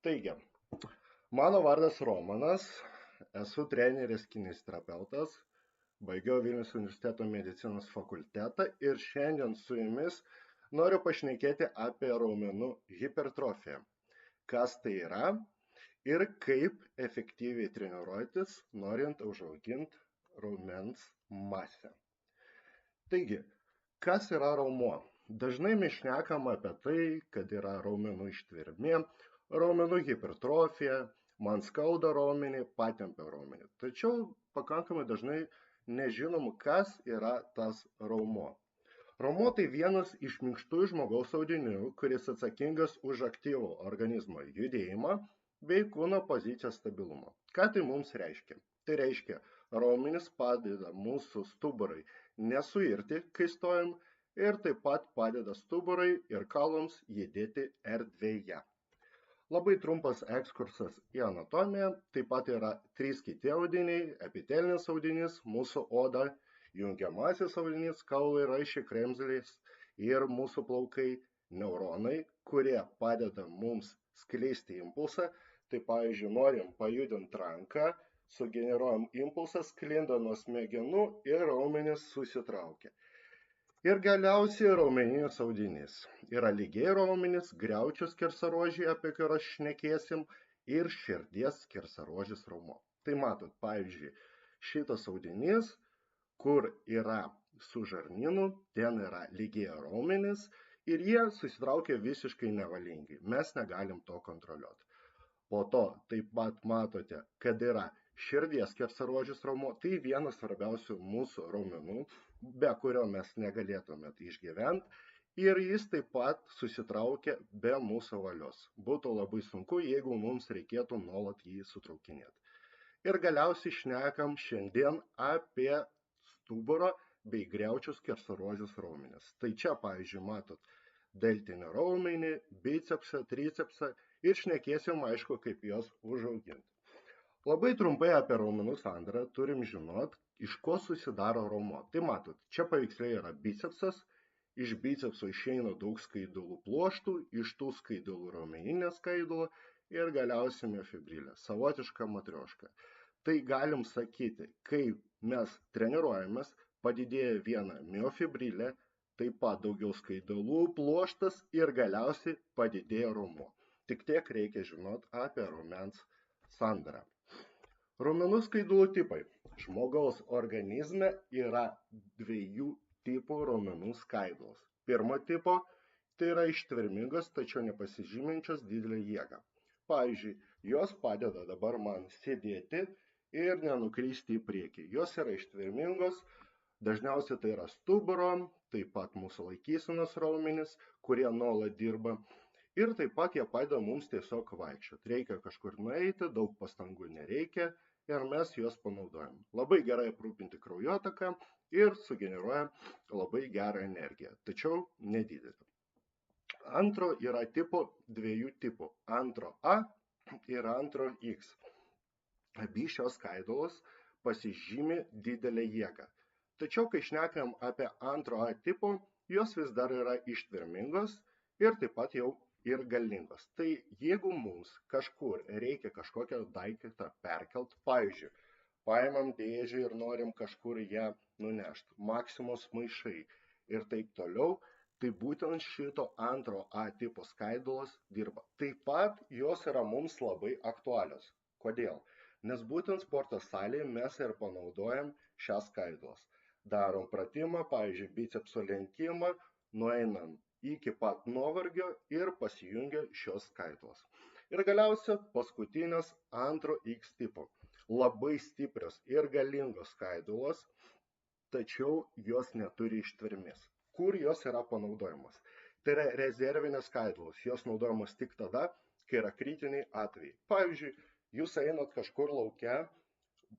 Taigi, mano vardas Romanas, esu treneris kineziterapeutas, baigiau Vilniaus universiteto medicinos fakultetą ir šiandien su jumis noriu pašnekėti apie raumenų hipertrofiją. Kas tai yra ir kaip efektyviai treniruotis, norint užauginti raumens masę. Taigi, kas yra raumuo? Dažnai mes šnekam apie tai, kad yra raumenų ištvermė, raumenų hipertrofija, man skauda raumenį, patempia raumenį. Tačiau pakankamai dažnai nežinom, kas yra tas raumuo. Raumuo tai vienas iš minkštųjų žmogaus audinių, kuris atsakingas už aktyvų organizmo judėjimą bei kūno pozicijos stabilumą. Ką tai mums reiškia? Tai reiškia, raumenys padeda mūsų stuburai nesuirti, kai stojam, ir taip pat padeda stuburai ir kaulams judėti erdvėje. Labai trumpas ekskursas į anatomiją, taip pat yra 3 kiti audiniai, epitelinis audinys, mūsų oda, jungiamasis audinys, kaulai, raiščiai, kremzlės ir mūsų plaukai, neuronai, kurie padeda mums skleisti impulsą. Tai pavyzdžiui, norim pajudinti ranką, sugeneruojam impulsą, sklinda nuo smegenų ir raumenys susitraukia. Ir galiausiai raumeninis audinys. Yra lygiai raumenys, griaučių skersaruožiai, apie kuriuos šnekėsim, ir širdies skersaruožis raumuo. Tai matot, pavyzdžiui, šitas audinys, kur yra su žarnynu, ten yra lygiai raumenys ir jie susitraukia visiškai nevalingai. Mes negalim to kontroliuoti. Po to taip pat matote, kad yra širdies skersaruožis raumuo, tai vienas svarbiausių mūsų raumenų, be kurio mes negalėtumėt išgyventi, ir jis taip pat susitraukia be mūsų valios. Būtų labai sunku, jeigu mums reikėtų nuolat jį sutraukinėti. Ir galiausiai šnekam šiandien apie stuburo bei griaučių skersaruožius raumenis. Tai čia, pavyzdžiui, matot deltinį raumenį, bicepsą, tricepsą ir šnekėsim, aišku, kaip juos užauginti. Labai trumpai apie raumenų sandarą turim žinot, iš ko susidaro raumuo. Tai matot, čia paveiksliai yra bicepsas, iš bicepso išeina daug skaidulų pluoštų, iš tų skaidulų raumeninė skaidula ir galiausiai miofibrilė, savotiška matrioška. Tai galim sakyti, kai mes treniruojamės, padidėja viena miofibrilė, taip pat daugiau skaidulų pluoštas ir galiausiai padidėja raumuo. Tik tiek reikia žinot apie raumens sandarą. Raumenų skaidulų tipai. Žmogaus organizme yra 2 tipų raumenų skaidulos. Pirmo tipo tai yra ištvermingas, tačiau nepasižyminčios didelę jėgą. Pavyzdžiui, jos padeda dabar man sėdėti ir nenukrysti į priekį. Jos yra ištvermingos, dažniausiai tai yra stuburo, taip pat mūsų laikysenos raumenys, kurie nuolat dirba. Ir taip pat jie padeda mums tiesiog vaikščioti. Reikia kažkur nueiti, daug pastangų nereikia ir mes juos panaudojam. Labai gerai aprūpinti kraujotaką ir sugeneruoja labai gerą energiją, tačiau nedidelį. Antro yra 2 tipų. Antro A ir antro X. Abi šios skaidulos pasižymi didelę jėgą. Tačiau, kai šnekam apie antro A tipo, jos vis dar yra ištvermingos ir taip pat jau ir galingos. Tai jeigu mums kažkur reikia kažkokią daiktą perkelt, pavyzdžiui, paimam dėžę ir norim kažkur ją nunešti, Maksimos maišai ir taip toliau, tai būtent šito antro A tipo skaidulos dirba. Taip pat jos yra mums labai aktualios. Kodėl? Nes būtent sporto salėje mes ir panaudojam šias skaidulas. Darom pratimą, pavyzdžiui, bicepso lenkimą, nueinam iki pat nuovargio ir pasijungia šios skaidulos. Ir galiausiai paskutinės antro X tipo. Labai stiprios ir galingos skaidulos, tačiau jos neturi ištvermės. Kur jos yra panaudojamos? Tai yra rezervinės skaidulos. Jos naudojamos tik tada, kai yra kritiniai atvejai. Pavyzdžiui, jūs einat kažkur lauke,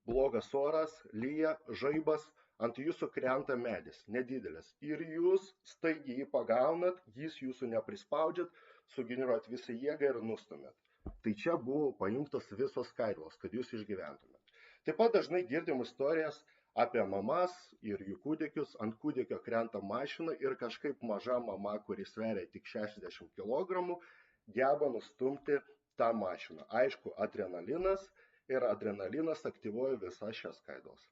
blogas oras, lyja, žaibas, ant jūsų krenta medis, nedidelis. Ir jūs staigiai jį pagaunat, jis jūsų neprispaudžiat, sugeneruojat visą jėgą ir nustumėt. Tai čia buvo paimtos visos skaidulos, kad jūs išgyventumėt. Taip pat dažnai girdim istorijas apie mamas ir jų kūdikius. Ant kūdikio krenta mašina ir kažkaip maža mama, kuri sveria tik 60 kg, geba nustumti tą mašiną. Aišku, adrenalinas ir adrenalinas aktyvuoja visas šias skaidulas.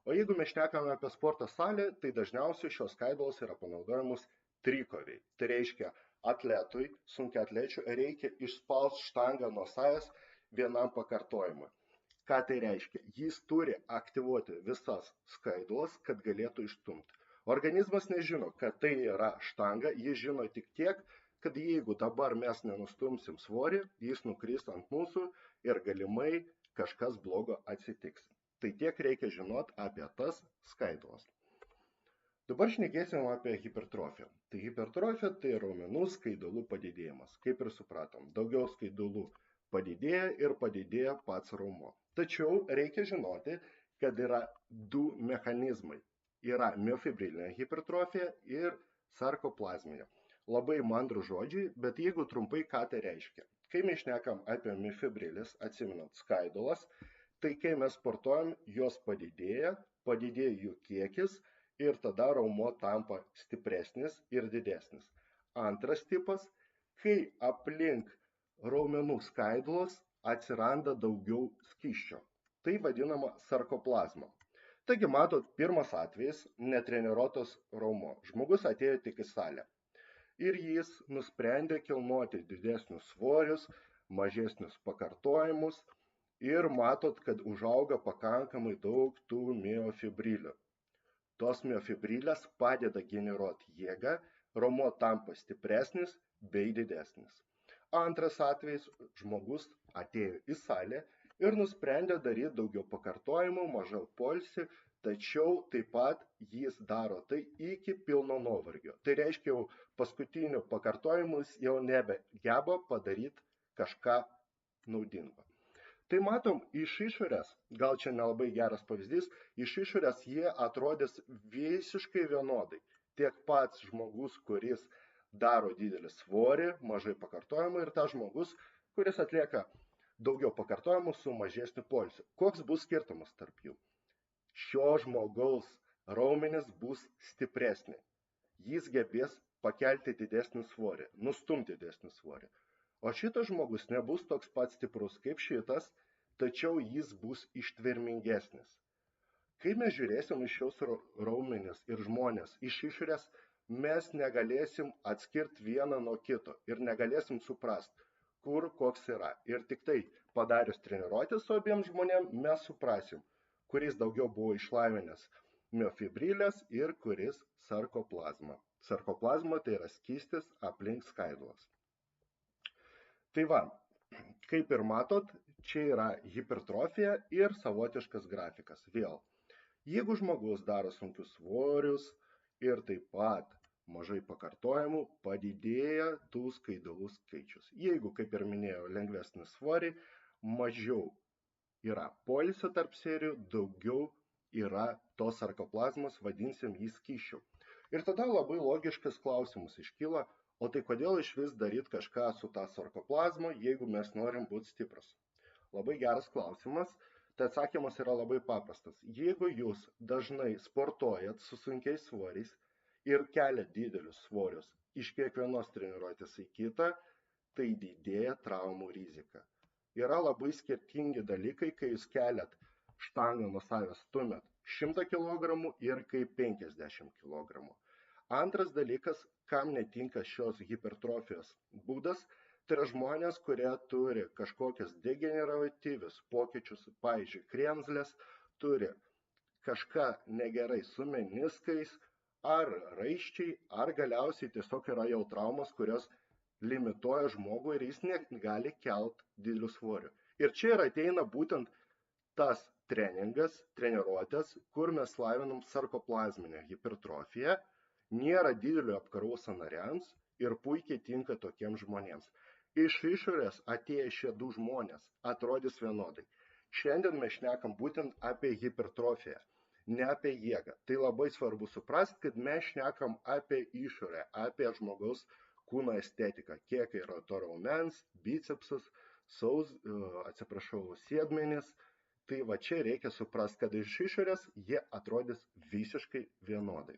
O jeigu mes šnekame apie sporto salę, tai dažniausiai šios skaidulos yra panaudojamos trikoviai. Tai reiškia, atletui, sunkiaatlečiui reikia išspausti štangą nuo savęs vienam pakartojimui. Ką tai reiškia? Jis turi aktyvuoti visas skaidulas, kad galėtų išstumti. Organizmas nežino, kad tai yra štanga, jis žino tik tiek, kad jeigu dabar mes nenustumsim svorį, jis nukris ant mūsų ir galimai kažkas blogo atsitiks. Tai tiek reikia žinoti apie tas skaidulas. Dabar šnekėsim apie hipertrofiją. Tai hipertrofija tai raumenų skaidulų padidėjimas. Kaip ir supratom, daugiau skaidulų padidėja ir padidėja pats raumuo. Tačiau reikia žinoti, kad yra du mechanizmai. Yra miofibrilinė hipertrofija ir sarkoplazminė. Labai mandrų žodžiai, bet jeigu trumpai, ką tai reiškia. Kai mes šnekam apie miofibrilis, atsimenant skaidulas, tai kai mes sportuojam, jos padidėja jų kiekis ir tada raumuo tampa stipresnis ir didesnis. Antras tipas, kai aplink raumenų skaidulos atsiranda daugiau skysčio. Tai vadinama sarkoplazma. Taigi matot, pirmas atvejis – netreniruotas raumuo. Žmogus atėjo tik į salę. Ir jis nusprendė kilnoti didesnius svorius, mažesnius pakartojimus ir matot, kad užauga pakankamai daug tų miofibrilių. Tos miofibrilės padeda generuoti jėgą, raumuo tampa stipresnis bei didesnis. Antras atvejis – žmogus atėjo į salę ir nusprendė daryti daugiau pakartojimų, mažiau poilsį, tačiau taip pat jis daro tai iki pilno nuovargio. Tai reiškia, jau paskutinių pakartojimus jau nebegeba padaryti kažką naudingo. Tai matom, iš išorės, gal čia nelabai geras pavyzdys, iš išorės jie atrodys visiškai vienodai. Tiek pats žmogus, kuris daro didelį svorį, mažai pakartojimų, ir tas žmogus, kuris atlieka daugiau pakartojimų su mažesniu poilsiu. Koks bus skirtumas tarp jų? Šio žmogaus raumenis bus stipresni. Jis gebės pakelti didesnį svorį, nustumti didesnį svorį. O šitas žmogus nebus toks pat stiprus kaip šitas, tačiau jis bus ištvermingesnis. Kai mes žiūrėsim iš šios raumenis ir žmonės iš išorės, mes negalėsim atskirti vieną nuo kito ir negalėsim suprasti, kur koks yra. Ir tik tai padarius treniruotę su abiem žmonėm, mes suprasim, kuris daugiau buvo išlavinęs miofibrilės ir kuris sarkoplazma. Sarkoplazma tai yra skystis aplink skaidulas. Tai va, kaip ir matot, čia yra hipertrofija ir savotiškas grafikas. Vėl, jeigu žmogus daro sunkius svorius ir taip pat mažai pakartojimų, padidėja tų skaidulų skaičius. Jeigu, kaip ir minėjau, lengvesnis svorį, mažiau yra poilsio tarp serijų, daugiau yra tos sarkoplazmos, vadinsim jį skysčiu. Ir tada labai logiškas klausimas iškyla, o tai kodėl iš vis daryti kažką su tą sarkoplazmu, jeigu mes norim būti stiprus? Labai geras klausimas, tai atsakymas yra labai paprastas. Jeigu jūs dažnai sportuojat su sunkiais svoriais ir keliat didelius svorius iš kiekvienos treniruotės į kitą, tai didėja traumų rizika. Yra labai skirtingi dalykai, kai jūs keliat štangą nuo savęs stumiat 100 kg ir kaip 50 kg. Antras dalykas, kam netinka šios hipertrofijos būdas, tai yra žmonės, kurie turi kažkokias degeneratyvius pokyčius, pavyzdžiui, kremzlės, turi kažką negerai su meniskais, ar raiščiai, ar galiausiai tiesiog yra jau traumas, kurios limituoja žmogų ir jis negali kelt didelių svorių. Ir čia ir ateina būtent tas treningas, treniruotės, kur mes lavinam sarkoplazminę hipertrofiją, nėra didelio apkrovos sąnariams ir puikiai tinka tokiems žmonėms. Iš išorės atėję šie du žmonės atrodys vienodai. Šiandien mes šnekam būtent apie hipertrofiją, ne apie jėgą. Tai labai svarbu suprasti, kad mes šnekam apie išorę, apie žmogaus kūno estetiką, kiek yra to raumens, bicepsas, sėdmenis. Tai va čia reikia suprasti, kad iš išorės jie atrodys visiškai vienodai.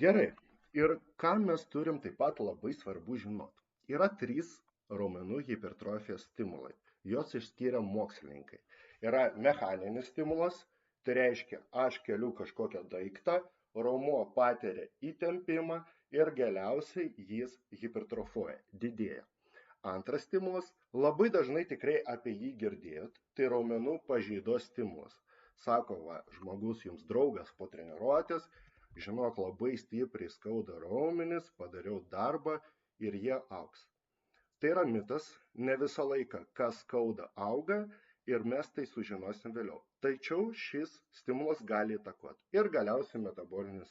Gerai, Ir ką mes turim taip pat labai svarbu žinoti. Yra 3 raumenų hipertrofijos stimulai. Jos išskiria mokslininkai. Yra mechaninis stimulas, tai reiškia, aš keliu kažkokią daiktą, raumuo patiria įtempimą ir galiausiai jis hipertrofuoja, didėja. Antras stimulas, labai dažnai tikrai apie jį girdėjot, tai raumenų pažeidos stimulas. Sako, va, žmogus jums draugas po treniruotės, žinok, labai stipriai skauda raumenis, padariau darbą ir jie augs. Tai yra mitas, ne visą laiką, kas skauda auga ir mes tai sužinosim vėliau. Tačiau šis stimulas gali įtakoti. Ir galiausiai metabolinis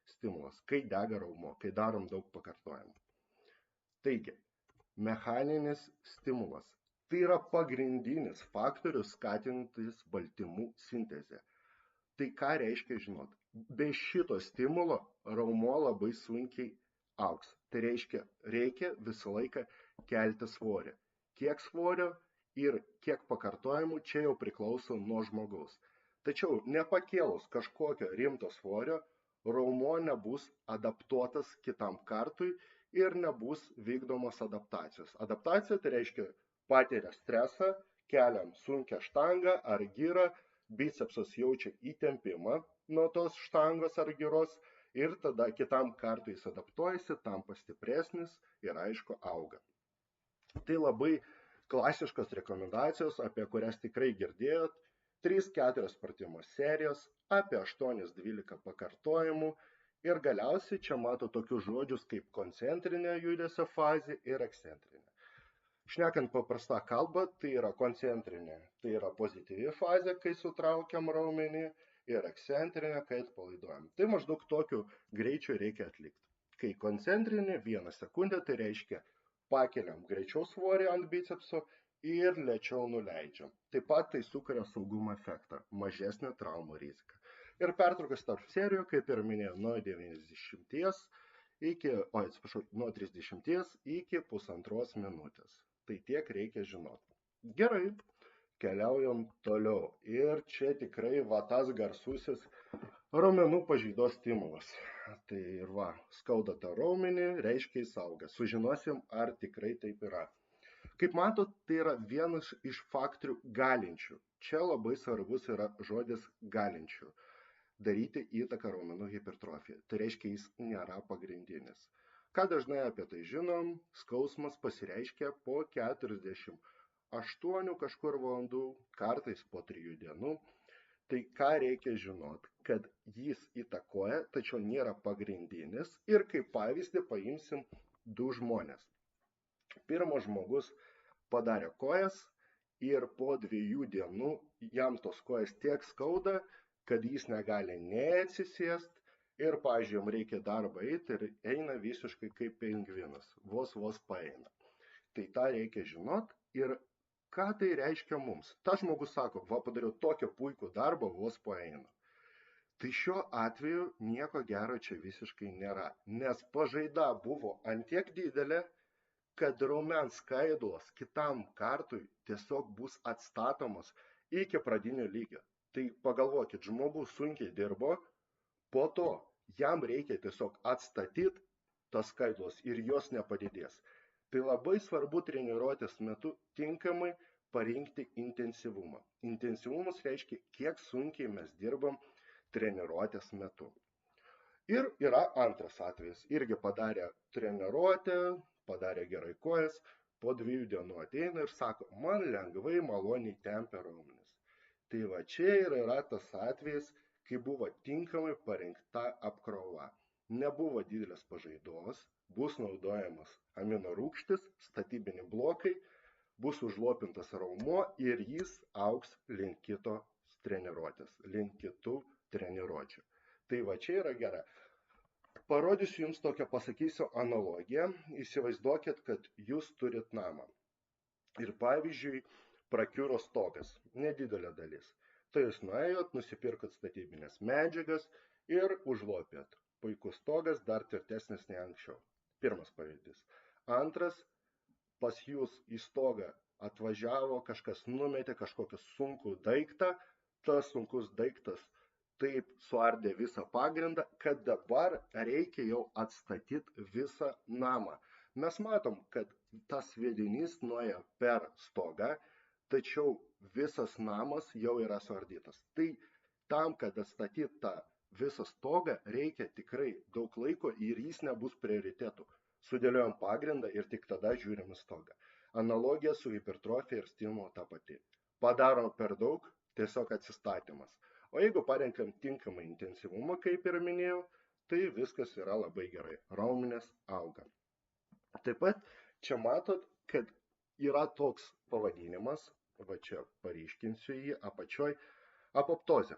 stimulas, kai dega raumuo, kai darom daug pakartojimų. Taigi, mechaninis stimulas. Tai yra pagrindinis faktorius skatinantis baltymų sintezę. Tai ką reiškia žinot? Be šito stimulo raumuo labai sunkiai augs. Tai reikia visą laiką kelti svorį. Kiek svorio ir kiek pakartojimų čia jau priklauso nuo žmogaus. Tačiau nepakėlus kažkokio rimto svorio, raumuo nebus adaptuotas kitam kartui ir nebus vykdomos adaptacijos. Adaptacija tai reiškia patiria stresą, keliam sunkią štangą ar gyrą, bicepsas jaučia įtempimą nuo tos štangos ar gyros ir tada kitam kartui jis adaptuojasi, tampa stipresnis ir aišku auga. Tai labai klasiškos rekomendacijos, apie kurias tikrai girdėjot, 3-4 pratimo serijos, apie 8-12 pakartojimų ir galiausiai čia mato tokius žodžius kaip koncentrinė judesio fazė ir ekscentrinė. Šnekant paprastą kalbą, tai yra koncentrinė, tai yra pozityvi fazė, kai sutraukiam raumenį, ir ekscentrinė, kai atpalaiduojam. Tai maždaug tokiu greičiu reikia atlikti. Kai koncentrinė 1 sekundę, tai reiškia pakeliam greičiau svorį ant bicepso ir lėčiau nuleidžiam. Taip pat tai sukuria saugumo efektą, mažesnę traumų riziką. Ir pertraukas tarp serijų, kaip ir minėjau, nuo 30 iki pusantros minutės. Tai tiek reikia žinoti. Gerai, keliaujam toliau. Ir čia tikrai va tas garsusis raumenų pažeidos stimulas. Tai ir va, skauda tą raumenį, reiškia jis auga. Sužinosim, ar tikrai taip yra. Kaip matot, tai yra vienas iš faktorių galinčių. Čia labai svarbus yra žodis galinčių. Daryti įtaką raumenų hipertrofijai. Tai reiškia, jis nėra pagrindinis. Ką dažnai apie tai žinom, skausmas pasireiškia po 48 kažkur valandų, kartais po 3 dienų. Tai ką reikia žinot, kad jis įtakoja, tačiau nėra pagrindinis. Ir kaip pavyzdį paimsim 2 žmonės. Pirmas žmogus padarė kojas ir po 2 dienų jam tos kojas tiek skauda, kad jis negali nei atsisėsti ir, pavyzdžiui, jam reikia darbą eiti ir eina visiškai kaip pingvinas, vos paeina. Tai tą reikia žinot ir ką tai reiškia mums. Ta žmogus sako, va padariau tokią puikų darbą, vos paeina. Tai šiuo atveju nieko gero čia visiškai nėra, nes pažaida buvo antiek didelė, kad raumens skaidulos kitam kartui tiesiog bus atstatomos iki pradinio lygio. Tai pagalvokit, žmogus sunkiai dirbo, po to jam reikia tiesiog atstatyti tas skaidulos ir jos nepadidės. Tai labai svarbu treniruotės metu tinkamai parinkti intensyvumą. Intensyvumas reiškia, kiek sunkiai mes dirbam treniruotės metu. Ir yra antras atvejis. Irgi padarė treniruotę, padarė gerai kojas, po 2 dienų ateina ir sako, man lengvai, maloniai tempia raumenis. Tai va čia ir yra tas atvejis, kai buvo tinkamai parinkta apkrova. Nebuvo didelės pažaidos, bus naudojamas amino rūgštis, statybiniai blokai, bus užlopintas raumuo ir jis augs link kitos treniruotės, link kitų treniruočių. Tai va čia yra gera. Parodysiu jums tokią, pasakysiu analogiją. Įsivaizduokit, kad jūs turit namą. Ir pavyzdžiui, prakiuro stogas, nedidelė dalis. Tai jūs nuėjot, nusipirkot statybinės medžiagas ir užlopėt. Puikus stogas, dar tvirtesnis nei anksčiau. Pirmas pavyzdys. Antras, pas jūs į stogą atvažiavo, kažkas numetė kažkokį sunkų daiktą, tas sunkus daiktas taip suardė visą pagrindą, kad dabar reikia jau atstatyti visą namą. Mes matom, kad tas sviedinys nuėjo per stogą, tačiau visas namas jau yra suardytas. Tai tam, kad atstatyti tą visą stogą, reikia tikrai daug laiko ir jis nebus prioritetų. Sudėliojam pagrindą ir tik tada žiūrim į stogą. Analogija su hipertrofija ir stimulo ta pati. Padarom per daug, tiesiog atsistatymas. O jeigu parenkam tinkamą intensyvumą, kaip ir minėjau, tai viskas yra labai gerai. Raumenys auga. Taip pat čia matot, kad yra toks pavadinimas, va čia paryškinsiu jį apačioj, apoptozė.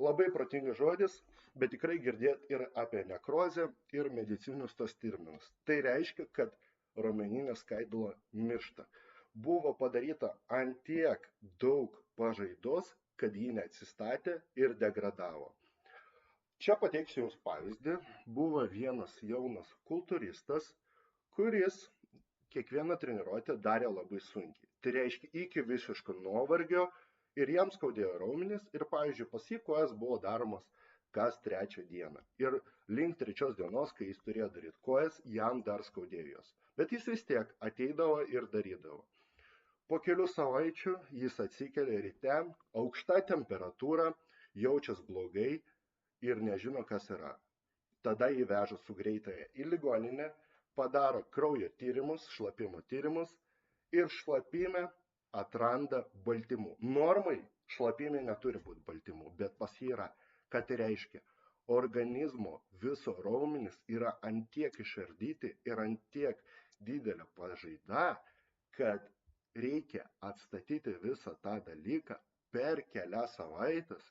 Labai protingas žodis, bet tikrai girdėt ir apie nekrozę ir medicininius tos terminus. Tai reiškia, kad raumeninė skaidula miršta. Buvo padaryta ant tiek daug pažaidos, kad ji neatsistatė ir degradavo. Čia pateiksiu Jums pavyzdį. Buvo vienas jaunas kultūristas, kuris kiekvieną treniruotę darė labai sunkiai. Tai reiškia iki visiško nuovargio ir jam skaudėjo raumenis ir, pavyzdžiui, pas jį kojas buvo daromas kas 3 dieną. Ir link 3 dienos, kai jis turėjo daryti kojas, jam dar skaudėjo jos. Bet jis vis tiek ateidavo ir darydavo. Po kelių savaičių jis atsikelia ryte, aukšta temperatūra, jaučias blogai ir nežino, kas yra. Tada jį veža su greitąja į ligoninę, padaro kraujo tyrimus, šlapimo tyrimus ir šlapime atranda baltymų. Normai šlapime neturi būti baltymų, bet pas jį yra. Ką tai reiškia? Organizmo viso raumenis yra ant tiek išardyti ir ant tiek didelė pažaida, kad reikia atstatyti visą tą dalyką per kelias savaitės,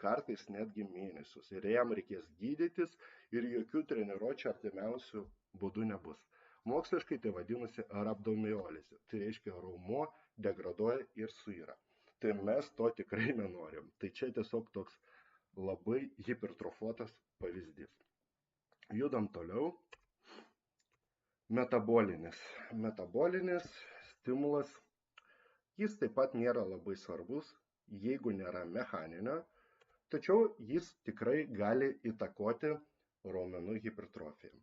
kartais netgi mėnesius. Ir jam reikės gydytis ir jokių treniruočių artimiausių būdų nebus. Moksliškai tai vadinasi rabdomiolizė. Tai reiškia, raumuo degraduoja ir suyra. Tai mes to tikrai nenorim. Tai čia tiesiog toks labai hipertrofuotas pavyzdys. Judam toliau. Metabolinis. Metabolinis stimulas. Jis taip pat nėra labai svarbus, jeigu nėra mechaninio, tačiau jis tikrai gali įtakoti raumenų hipertrofiją.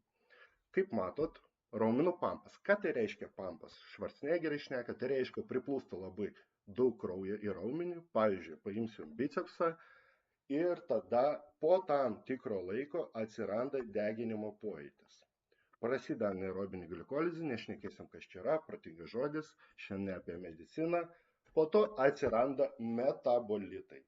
Kaip matot, raumenų pampas. Ką tai reiškia pampas? Švarcnegeris šneka, tai reiškia priplūsta labai daug kraujo į raumenį. Pavyzdžiui, paimsiu bicepsą ir tada po tam tikro laiko atsiranda deginimo pojūtis. Prasideda anaerobinė gliukolizė, nešnekėsim, kas čia yra, protingas žodis, šiandien apie mediciną. Po to atsiranda metabolitai.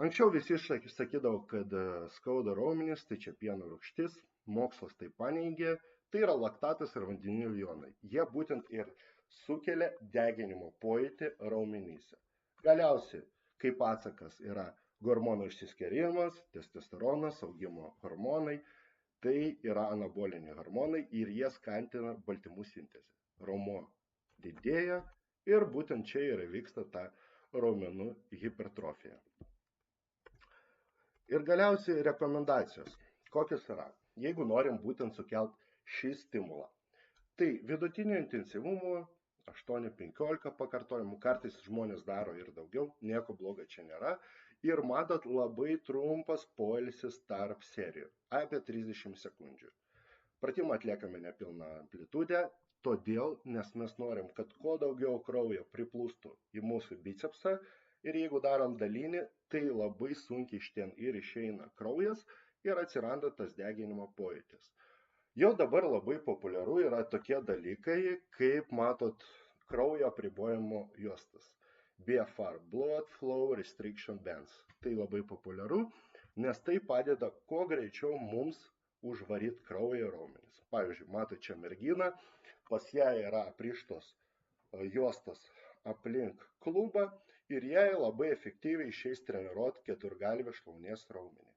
Anksčiau visi sakydavo, kad skauda raumenis, tai čia pieno rūgštis, mokslas tai paneigė, tai yra laktatas ir vandenilio jonai. Jie būtent ir sukelia deginimo pojūtį raumenyse. Galiausiai, kaip atsakas yra hormonų išsiskirimas, testosteronas, augimo hormonai, tai yra anaboliniai hormonai ir jie skatina baltymų sintezę. Raumuo didėja ir būtent čia ir vyksta ta raumenų hipertrofija. Ir galiausiai rekomendacijos. Kokios yra? Jeigu norim būtent sukelt šį stimulą. Tai vidutinio intensyvumo 8-15 pakartojimų, kartais žmonės daro ir daugiau, nieko blogo čia nėra. Ir matot, labai trumpas poilsis tarp serijų, apie 30 sekundžių. Pratimą atliekame nepilną amplitudę, todėl, nes mes norim, kad kuo daugiau kraujo priplūstų į mūsų bicepsą ir jeigu darom dalinį, tai labai sunkiai iš ten ir išeina kraujas ir atsiranda tas deginimo pojūtis. Jau dabar labai populiaru yra tokie dalykai, kaip matot, kraujo apribojimo juostas. BFR, Blood Flow Restriction Bands. Tai labai populiaru, nes tai padeda kuo greičiau mums užvaryti kraują raumenis. Pavyzdžiui, mato čia merginą, pas ją yra aprištos juostas aplink klubą ir jai labai efektyviai išeis treniruoti keturgalvį šlaunies raumenį.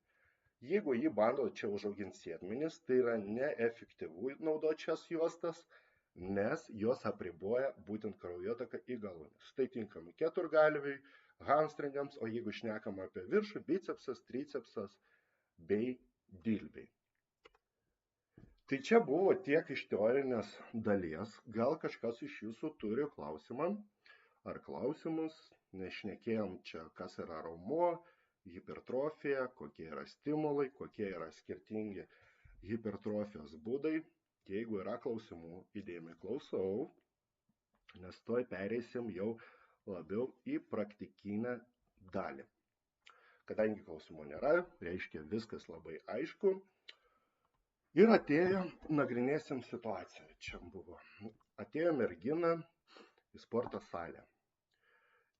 Jeigu jį bando čia užauginti sėdmenis, tai yra neefektyvu naudoti šias juostas, nes jos apriboja būtent kraujotaką į galūnes. Tai tinkami keturgalviai, hamstringams, o jeigu šnekam apie viršų, bicepsas, tricepsas bei dilbiai. Tai čia buvo tiek iš teorinės dalies. Gal kažkas iš jūsų turi klausimą ar klausimus, nešnekėjom čia, kas yra raumuo, hipertrofija, kokie yra stimulai, kokie yra skirtingi hipertrofijos būdai. Jeigu yra klausimų, įdėmiai klausau, nes tuoj pereisim jau labiau į praktikinę dalį. Kadangi klausimų nėra, reiškia viskas labai aišku. Ir atėjo, nagrinėsim situaciją. Čia buvo. Atėjo mergina į sporto salę.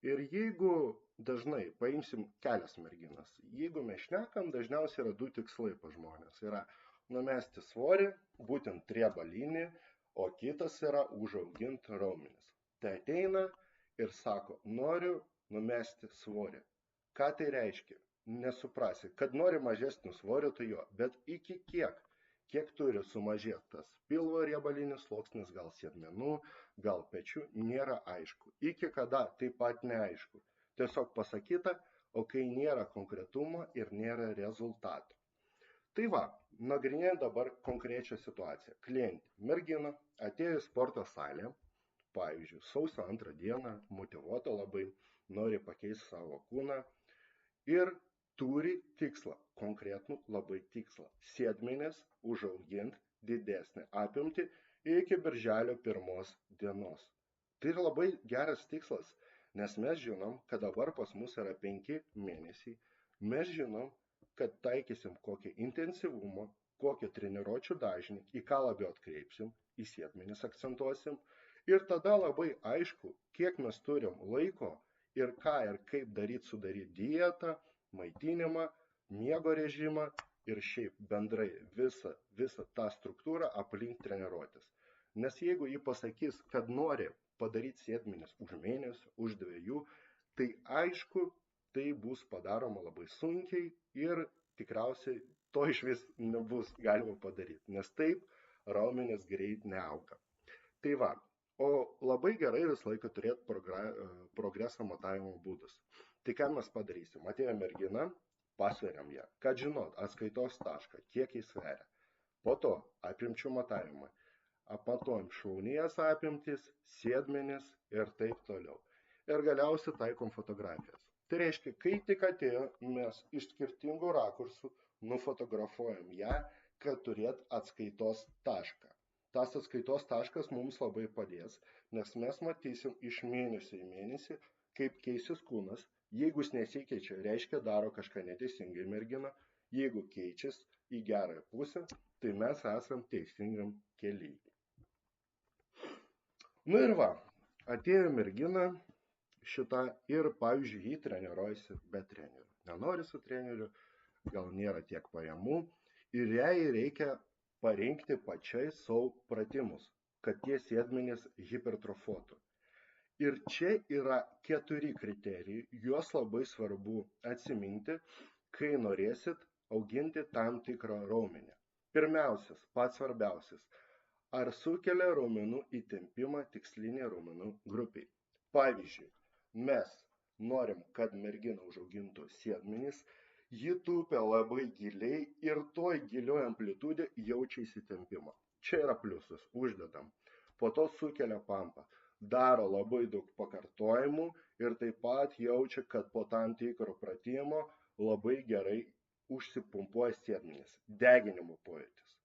Ir jeigu dažnai paimsim kelias merginas, jeigu mes šnekam, dažniausiai yra du tikslai pas žmonės. Yra numesti svorį, būtent riebalinį, o kitas yra užauginti raumenis. Tai ateina ir sako, noriu numesti svorį. Ką tai reiškia? Nesuprasi, kad nori mažesnių svorių, tai jo, bet iki kiek? Kiek turi sumažėti tas pilvo riebalinis sluoksnis, gal sėdmenų, gal pečių, nėra aišku. Iki kada taip pat neaišku. Tiesiog pasakyta, o kai nėra konkretumo ir nėra rezultatų. Tai va, nagrinėjant dabar konkrečią situaciją. Klientė, mergina, atėjo į sporto salę, pavyzdžiui, sausio 2 dieną, motyvuota labai, nori pakeisti savo kūną ir turi tikslą, konkretų labai tikslą. Sėdmenis užauginti didesnį apimtį iki birželio 1 dienos. Tai yra labai geras tikslas, nes mes žinom, kad dabar pas mus yra 5 mėnesiai. Mes žinom, kad taikysim kokį intensyvumą, kokį treniruočių dažnį, į ką labiau atkreipsim, į sėdmenis akcentuosim. Ir tada labai aišku, kiek mes turim laiko ir ką ir kaip sudaryti dietą, maitinimą, miego režimą ir šiaip bendrai visą tą struktūrą aplink treniruotis. Nes jeigu jį pasakys, kad nori padaryti sėdmenis už mėnesį, už 2, tai aišku, tai bus padaroma labai sunkiai ir tikriausiai to iš vis nebus galima padaryti, nes taip raumenis greit neauga. Tai va, o labai gerai visą laiką turėti progreso matavimo būdus. Tai ką mes padarysim? Atėjo mergina, pasveriam ją, kad žinot, atskaitos tašką, kiek jis sveria. Po to apimčių matavimai, apmatuojam šlaunies apimtis, sėdmenis ir taip toliau. Ir galiausiai taikom fotografijas. Tai reiškia, kai tik atėjo, mes iš skirtingų rakursų nufotografuojam ją, kad turėt atskaitos tašką. Tas atskaitos taškas mums labai padės, nes mes matysim iš mėnesio į mėnesį, kaip keisis kūnas. Jeigu jis nesikeičia, reiškia daro kažką neteisingai mergina. Jeigu keičias į gerąją pusę, tai mes esam teisingam kelyje. Nu ir va, atėjo mergina šitą ir, pavyzdžiui, jį treniruojasi be trenerių. Nenori su treneriu, gal nėra tiek pajamų ir jai reikia parinkti pačiai savo pratimus, kad tie sėdmenys hipertrofuotų. Ir čia yra 4 kriterijai, juos labai svarbu atsiminti, kai norėsit auginti tam tikrą raumenį. Pirmiausias, pats svarbiausias, ar sukelia raumenų įtempimą tikslinė raumenų grupiai. Pavyzdžiui, mes norim, kad mergina užaugintų sėdmenis, ji tupia labai giliai ir toj gilioj amplitudė jaučia įsitempimą. Čia yra pliusas, uždedam. Po to sukelia pampą. Daro labai daug pakartojimų ir taip pat jaučia, kad po tam tikro pratimo labai gerai užsipumpuoja sėdmenis. Deginimo pojūtis.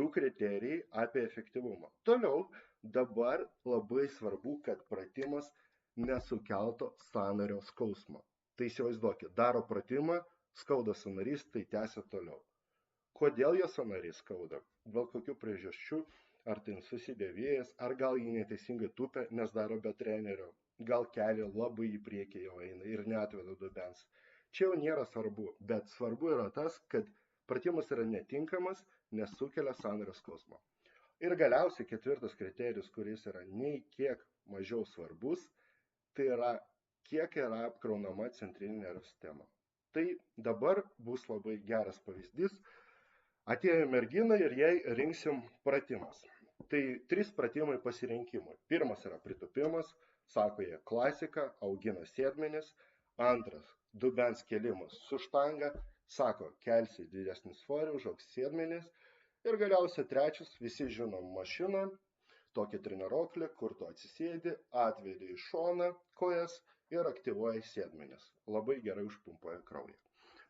2 kriterijai apie efektyvumą. Toliau, dabar labai svarbu, kad pratimas nesukeltų sąnario skausmo. Tai įsivaizduokit, daro pratimą, skauda sąnarys, tai tęsia toliau. Kodėl jo sąnarys skauda? Dėl kokių priežasčių? Ar tai susidėvėjęs, ar gal jį neteisingai tupia, nes daro be trenerio, gal kelią labai į priekį jau eina ir neatveda dubens. Čia jau nėra svarbu, bet svarbu yra tas, kad pratimas yra netinkamas, nes sukelia sąnario skausmą. Ir galiausiai 4 kriterijus, kuris yra nei kiek mažiau svarbus, tai yra kiek yra apkraunama centrinė nervų sistema. Tai dabar bus labai geras pavyzdys. Atėjo mergina ir jai rinksim pratimas. Tai 3 pratimai pasirinkimui. Pirmas yra pritupimas, sako jie klasika, augina sėdmenis. Antras, dubens kėlimas su štanga, sako kelsi didesnį svorį, užaugs sėdmenis. Ir galiausiai trečias, visi žinom mašiną, tokį treniruoklį, kur tu atsisėdi, atvedi į šoną kojas ir aktyvuoji sėdmenis. Labai gerai užpumpuoja kraują.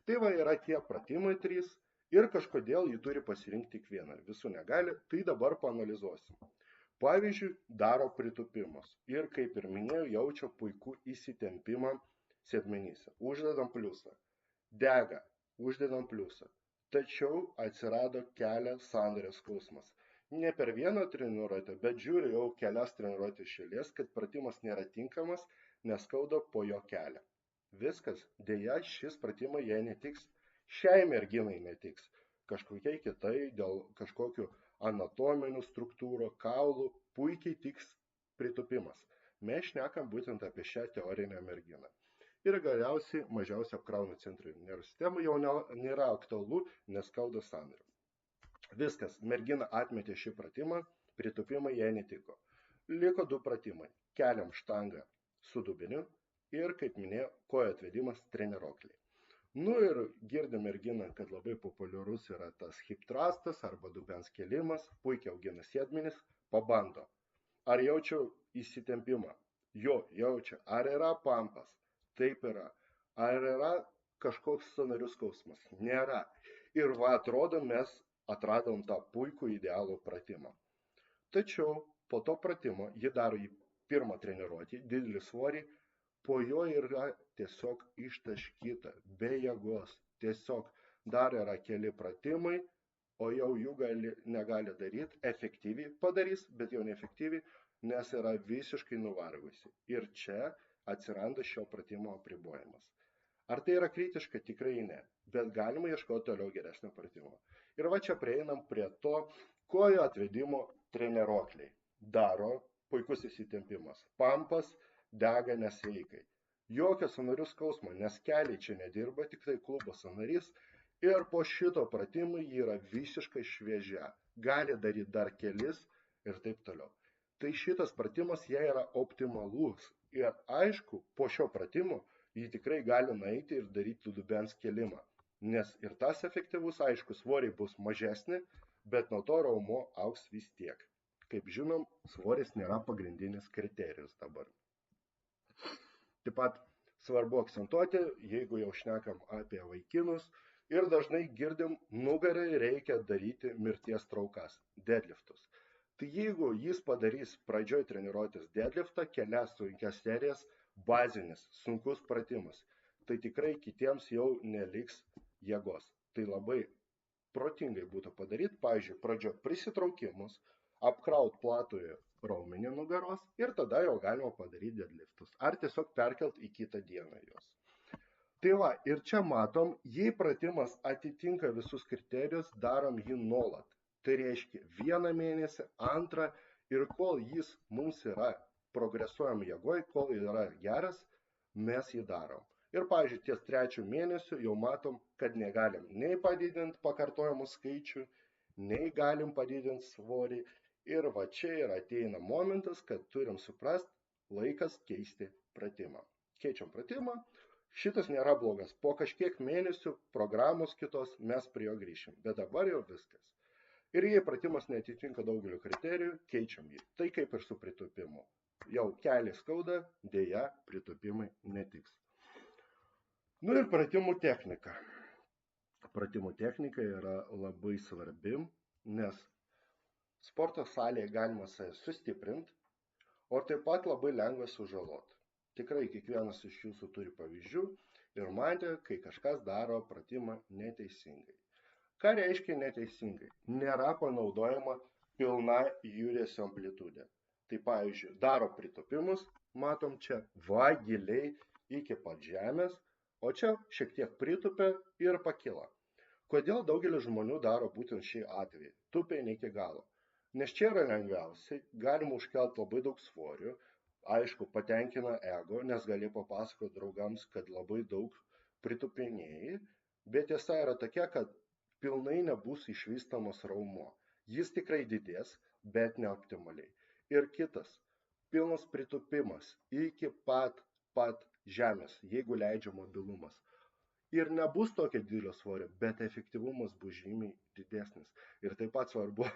Tai va yra tie pratimai 3 ir kažkodėl jį turi pasirinkti tik vieną. Visų negali, tai dabar paanalizuosim. Pavyzdžiui, daro pritupimus ir, kaip ir minėjau, jaučia puikų įsitempimą sėdmenyse. Uždedam pliusą. Dega. Uždedam pliusą. Tačiau atsirado kelias sąnario skausmas. Ne per vieną treniruotę, bet žiūri jau kelias treniruotės iš eilės, kad pratimas nėra tinkamas, nes skauda po jo kelią. Viskas, dėja, šis pratimai jai netiks, šiai merginai netiks, kažkokiai kitai dėl kažkokių anatominių struktūrų, kaulų, puikiai tiks pritupimas. Mes šnekam būtent apie šią teorinę merginą. Ir galiausiai mažiausiai apkrauna centrinį nervų sistemą jau nėra aktualu, nes skauda sąnarių. Viskas, mergina atmetė šį pratimą, pritupimai jai netiko. Liko 2 pratimai. Keliam štangą su dubeniu ir, kaip minėjau, kojo atvedimas treniruokliai. Nu ir girdim merginą, kad labai populiarus yra tas hip thrustas arba dubens kėlimas, puikiai augina sėdmenis, pabando. Ar jaučiu įsitempimą? Jo, jaučia. Ar yra pampas? Taip yra. Ar yra kažkoks sąnarių skausmas? Nėra. Ir va, atrodo, mes atradom tą puikų idealų pratimą. Tačiau po to pratimo ji daro į pirmą treniruotį, didelį svorį, po jo yra tiesiog ištaškyta, be jėgos. Tiesiog dar yra keli pratimai, o jau jų negali daryti, efektyviai padarys, bet jau neefektyviai, nes yra visiškai nuvargusi. Ir čia atsiranda šio pratimo apribojimas. Ar tai yra kritiška? Tikrai ne, bet galima ieškoti toliau geresnio pratimo. Ir va čia prieinam prie to kojų atvedimo treniruokliai. Daro puikus įsitempimas. Pampas dega nesveikai. Jokio sąnarių skausmo, nes keliai čia nedirba, tik tai klubo sąnarys. Ir po šito pratimo ji yra visiškai šviežia. Gali daryti dar kelis ir taip toliau. Tai šitas pratimas jai yra optimalus. Ir aišku, po šio pratimo ji tikrai gali nueiti ir daryti dubens kėlimą. Nes ir tas efektyvus, aišku, svoriai bus mažesni, bet nuo to raumo augs vis tiek. Kaip žinom, svoris nėra pagrindinis kriterijus dabar. Taip pat svarbu akcentuoti, jeigu jau šnekam apie vaikinus, ir dažnai girdim, nugarai reikia daryti mirties traukas, deadliftus. Tai jeigu jis padarys pradžioj treniruotės deadliftą, kelias sunkias serijas, bazinis, sunkus pratimas, tai tikrai kitiems jau neliks jėgos. Tai labai protingai būtų padaryti, pavyzdžiui, pradžio prisitraukimus, apkraut platųjį raumenį nugaros ir tada jau galima padaryti deadliftus. Ar tiesiog perkelt į kitą dieną juos. Tai va, ir čia matom, jei pratimas atitinka visus kriterijus, darom jį nuolat. Tai reiškia 1 mėnesį, 2 ir kol jis mums yra, progresuojam jėgoj, kol yra geras, mes jį darom. Ir, pavyzdžiui, ties 3 mėnesių jau matom, kad negalim nei padidinti pakartojimų skaičių, nei galim padidinti svorį. Ir va čia ir ateina momentas, kad turim suprast, laikas keisti pratimą. Keičiam pratimą, šitas nėra blogas. Po kažkiek mėnesių programos kitos mes prie jo grįšim, bet dabar jau viskas. Ir jei pratimas neatitinka daugelio kriterijų, keičiam jį. Tai kaip ir su pritupimu. Jau keliai skauda, dėja, pritupimai netiks. Nu ir pratimų technika. Pratimų technika yra labai svarbi, nes sporto salėje galima save sustiprinti, o taip pat labai lengva sužaloti. Tikrai kiekvienas iš jūsų turi pavyzdžių ir matė, kai kažkas daro pratimą neteisingai. Ką reiškia neteisingai? Nėra panaudojama pilna judesio amplitudė. Tai pavyzdžiui, daro pritupimus, matom čia va giliai iki pat žemės, o čia šiek tiek pritupia ir pakyla. Kodėl daugelis žmonių daro būtent šį atvejį? Tupia ne iki galo. Nes čia yra lengviausiai, galima užkelti labai daug svorių, aišku, patenkina ego, nes gali papasakoti draugams, kad labai daug pritupinėjai, bet tiesa yra tokia, kad pilnai nebus išvystamas raumo. Jis tikrai didės, bet neoptimaliai. Ir kitas, pilnas pritupimas iki pat žemės, jeigu leidžia mobilumas. Ir nebus tokio didelio svorio, bet efektyvumas bus žymiai didesnis. Ir taip pat svarbu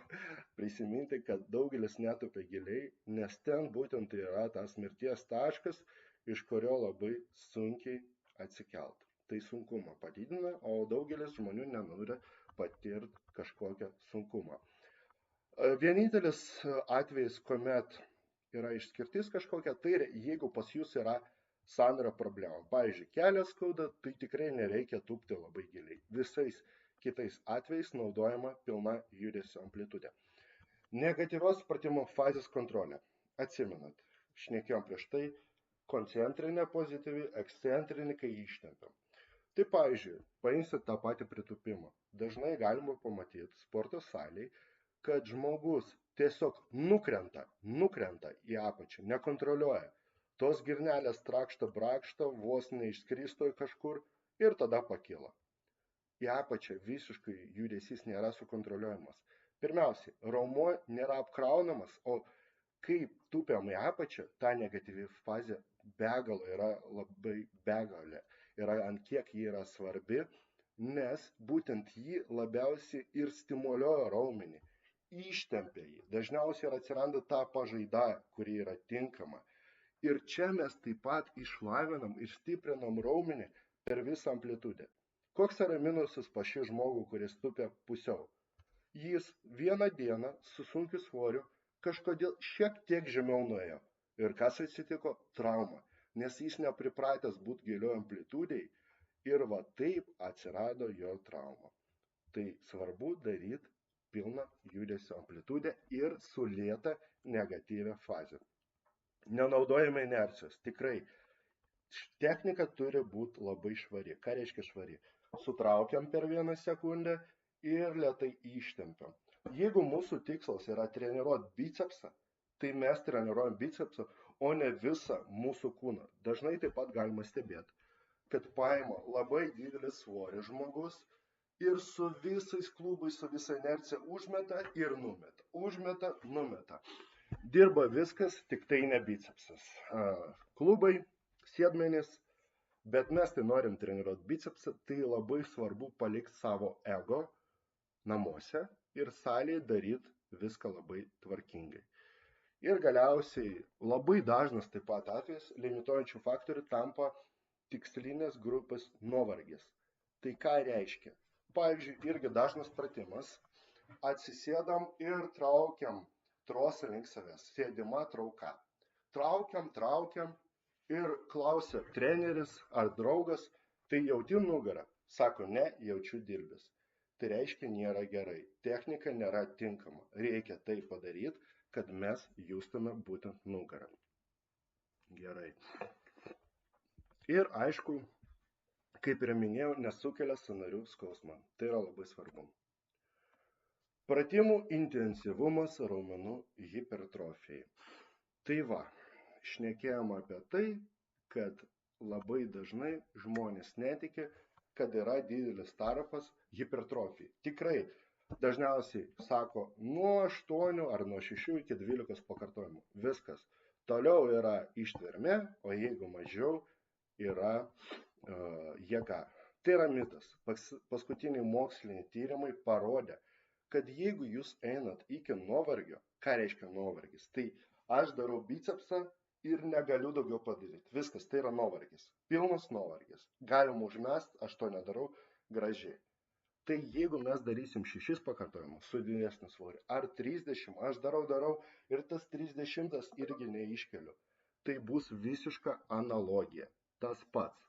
prisiminti, kad daugelis netupia giliai, nes ten būtent yra tas mirties taškas, iš kurio labai sunkiai atsikelt. tai sunkumą padidina, o daugelis žmonių nenori patirti kažkokią sunkumą. Vienintelis atvejis, kuomet yra išskirtis kažkokia, tai jeigu pas jūs yra sąnario problema. Pavyzdžiui, kelias skauda, tai tikrai nereikia tūpti labai giliai. Visais kitais atvejais naudojama pilna judesio amplitudė. Negatyvios pratimo fazės kontrolė. Atsimenat, šnekėjom prieš tai, koncentrinė pozityvi, ekscentrinė, kai ištempiam. Tai pavyzdžiui, paimsit tą patį pritūpimą. Dažnai galima pamatyti sporto salėje, kad žmogus tiesiog nukrenta į apačią, nekontroliuoja. Tos girnelės trakšta, brakšta, vos neišskristo kažkur ir tada pakyla. Į apačią visiškai judesys nėra sukontroliuojamas. Pirmiausiai, raumuo nėra apkraunamas, o kaip tūpiam į apačią, ta negatyvi fazė begalė yra, ant kiek ji yra svarbi, nes būtent ji labiausiai ir stimuliuoja raumenį, ištempia jį. Dažniausiai atsiranda ta pažaida, kuri yra tinkama. Ir čia mes taip pat išlavinam ir stiprinam raumenį per visą amplitudę. Koks yra minusas pas šį žmogų, kuris tupia pusiau? Jis vieną dieną su sunkiu svoriu kažkodėl šiek tiek žemiau nuėjo. Ir kas atsitiko? Trauma. Nes jis nepripratęs būti gilioj amplitudėj ir va taip atsirado jo trauma. Tai svarbu daryti pilną judesio amplitudę ir su lėta negatyvia fazė. Nenaudojame inercijos. Tikrai. Technika turi būti labai švari. Ką reiškia švari? Sutraukiam per 1 sekundę ir lėtai ištempiam. Jeigu mūsų tikslas yra treniruoti bicepsą, tai mes treniruojam bicepsą, o ne visą mūsų kūną. Dažnai taip pat galima stebėti, kad paima labai didelį svorį žmogus ir su visais klubais, su visa inercija užmeta ir numeta. Užmeta, numeta. Dirba viskas, tik tai ne bicepsas. Klubai, sėdmenys, bet mes tai norim treniruoti bicepsą, tai labai svarbu palikti savo ego namuose ir salėje daryti viską labai tvarkingai. Ir galiausiai labai dažnas taip pat atvejis limituojančių faktorių tampa tikslinės grupės nuovargis. Tai ką reiškia? Pavyzdžiui, irgi dažnas pratimas, atsisėdam ir traukiam trosą link savęs, sėdima trauka. Traukiam ir klausia treneris ar draugas, tai jauti nugarą? Sako, ne, jaučiu dilbės. Tai reiškia, nėra gerai. Technika nėra tinkama. Reikia tai padaryti, kad mes justume būtent nugarą. Gerai. Ir aišku, kaip ir minėjau, nesukelia sąnarių skausmą. Tai yra labai svarbu. Pratimų intensyvumas raumenų hipertrofijai. Tai va, šnekėjom apie tai, kad labai dažnai žmonės netiki, kad yra didelis tarpas hipertrofijai. Tikrai, dažniausiai sako nuo 8 ar nuo 6 iki 12 pakartojimų. Viskas. Toliau yra ištvermė, o jeigu mažiau yra jėga. Tai yra mitas. Paskutiniai moksliniai tyrimai parodė, kad jeigu jūs einat iki nuovargio, ką reiškia nuovargis? Tai aš darau bicepsą ir negaliu daugiau padaryti. Viskas, tai yra nuovargis. Pilnas nuovargis. Galim užmest, aš to nedarau gražiai. Tai jeigu mes darysim 6 pakartojimus su didesniu svoriu, ar 30, aš darau ir tas 30 irgi neiškeliu. Tai bus visiška analogija. Tas pats.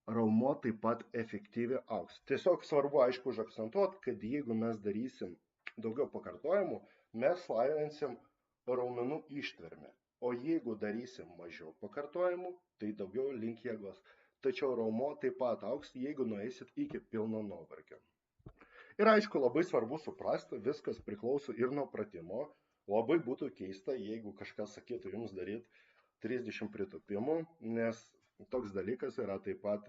Raumuo taip pat efektyviai augs. Tiesiog svarbu, aišku, užakcentuoti, kad jeigu mes darysim daugiau pakartojimų, mes lavinsim raumenų ištvermę. O jeigu darysim mažiau pakartojimų, tai daugiau link jėgos. Tačiau raumuo taip pat augs, jeigu nueisit iki pilno nuovargio. Ir aišku, labai svarbu suprasti, viskas priklauso ir nuo pratimo. Labai būtų keista, jeigu kažkas sakytų jums daryti 30 pritūpimų, nes toks dalykas yra taip pat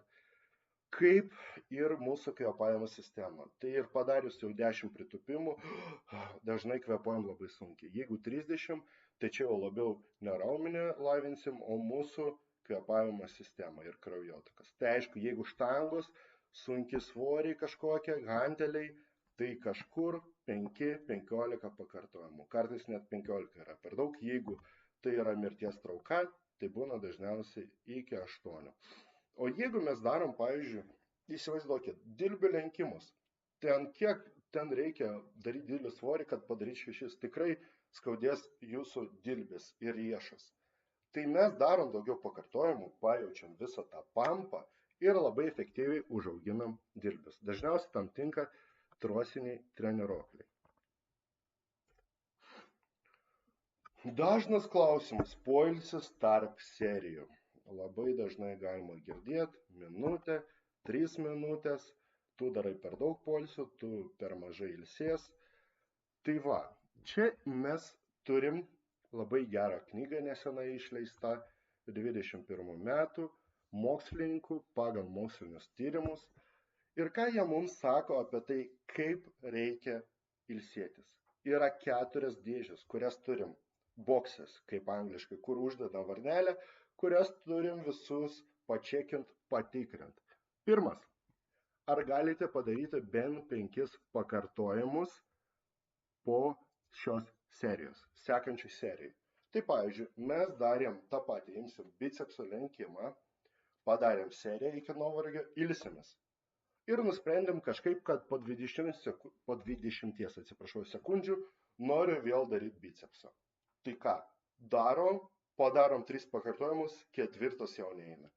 kaip ir mūsų kvėpavimo sistema. Tai ir padarius jau 10 pritūpimų, dažnai kvėpuojam labai sunkiai. Jeigu 30, tai čia jau labiau ne raumenį lavinsim, o mūsų kvėpavimo sistemą ir kraujotakas. Tai aišku, jeigu štangos, sunki svoriai kažkokie, hanteliai, tai kažkur 5-15 pakartojimų. Kartais net 15 yra per daug. Jeigu tai yra mirties trauka, Tai būna dažniausiai iki 8. O jeigu mes darom, pavyzdžiui, įsivaizduokit, dilbių lenkimus, kiek ten reikia daryti didelį svorį, kad padaryti 6, tikrai skaudės jūsų dilbis ir riešas. Tai mes darom daugiau pakartojimų, pajaučiam visą tą pampą ir labai efektyviai užauginam dilbis. Dažniausiai tam tinka trosiniai treniruokliai. Dažnas klausimas – poilsis tarp serijų. Labai dažnai galima girdėti minutę, 3 minutės, tu darai per daug poilsio, tu per mažai ilsies. Tai va, čia mes turim labai gerą knygą nesenai išleista 21 metų mokslininkų pagal mokslinius tyrimus. Ir ką jie mums sako apie tai, kaip reikia ilsėtis. Yra 4 dėžės, kurias turim. Boxes, kaip angliškai, kur uždedam varnelę, kurias turim visus pačekint, patikrint. Pirmas, ar galite padaryti bent 5 pakartojimus po šios serijos, sekančių serijų. Tai pavyzdžiui, mes darėm tą patį, imsim bicepsų lenkimą, padarėm seriją iki nuovargio, ilsimės. Ir nusprendėm kažkaip, kad po 20 sekundžių noriu vėl daryti bicepsą. Tai ką? Padarom 3 pakartojimus, 4 jau neina.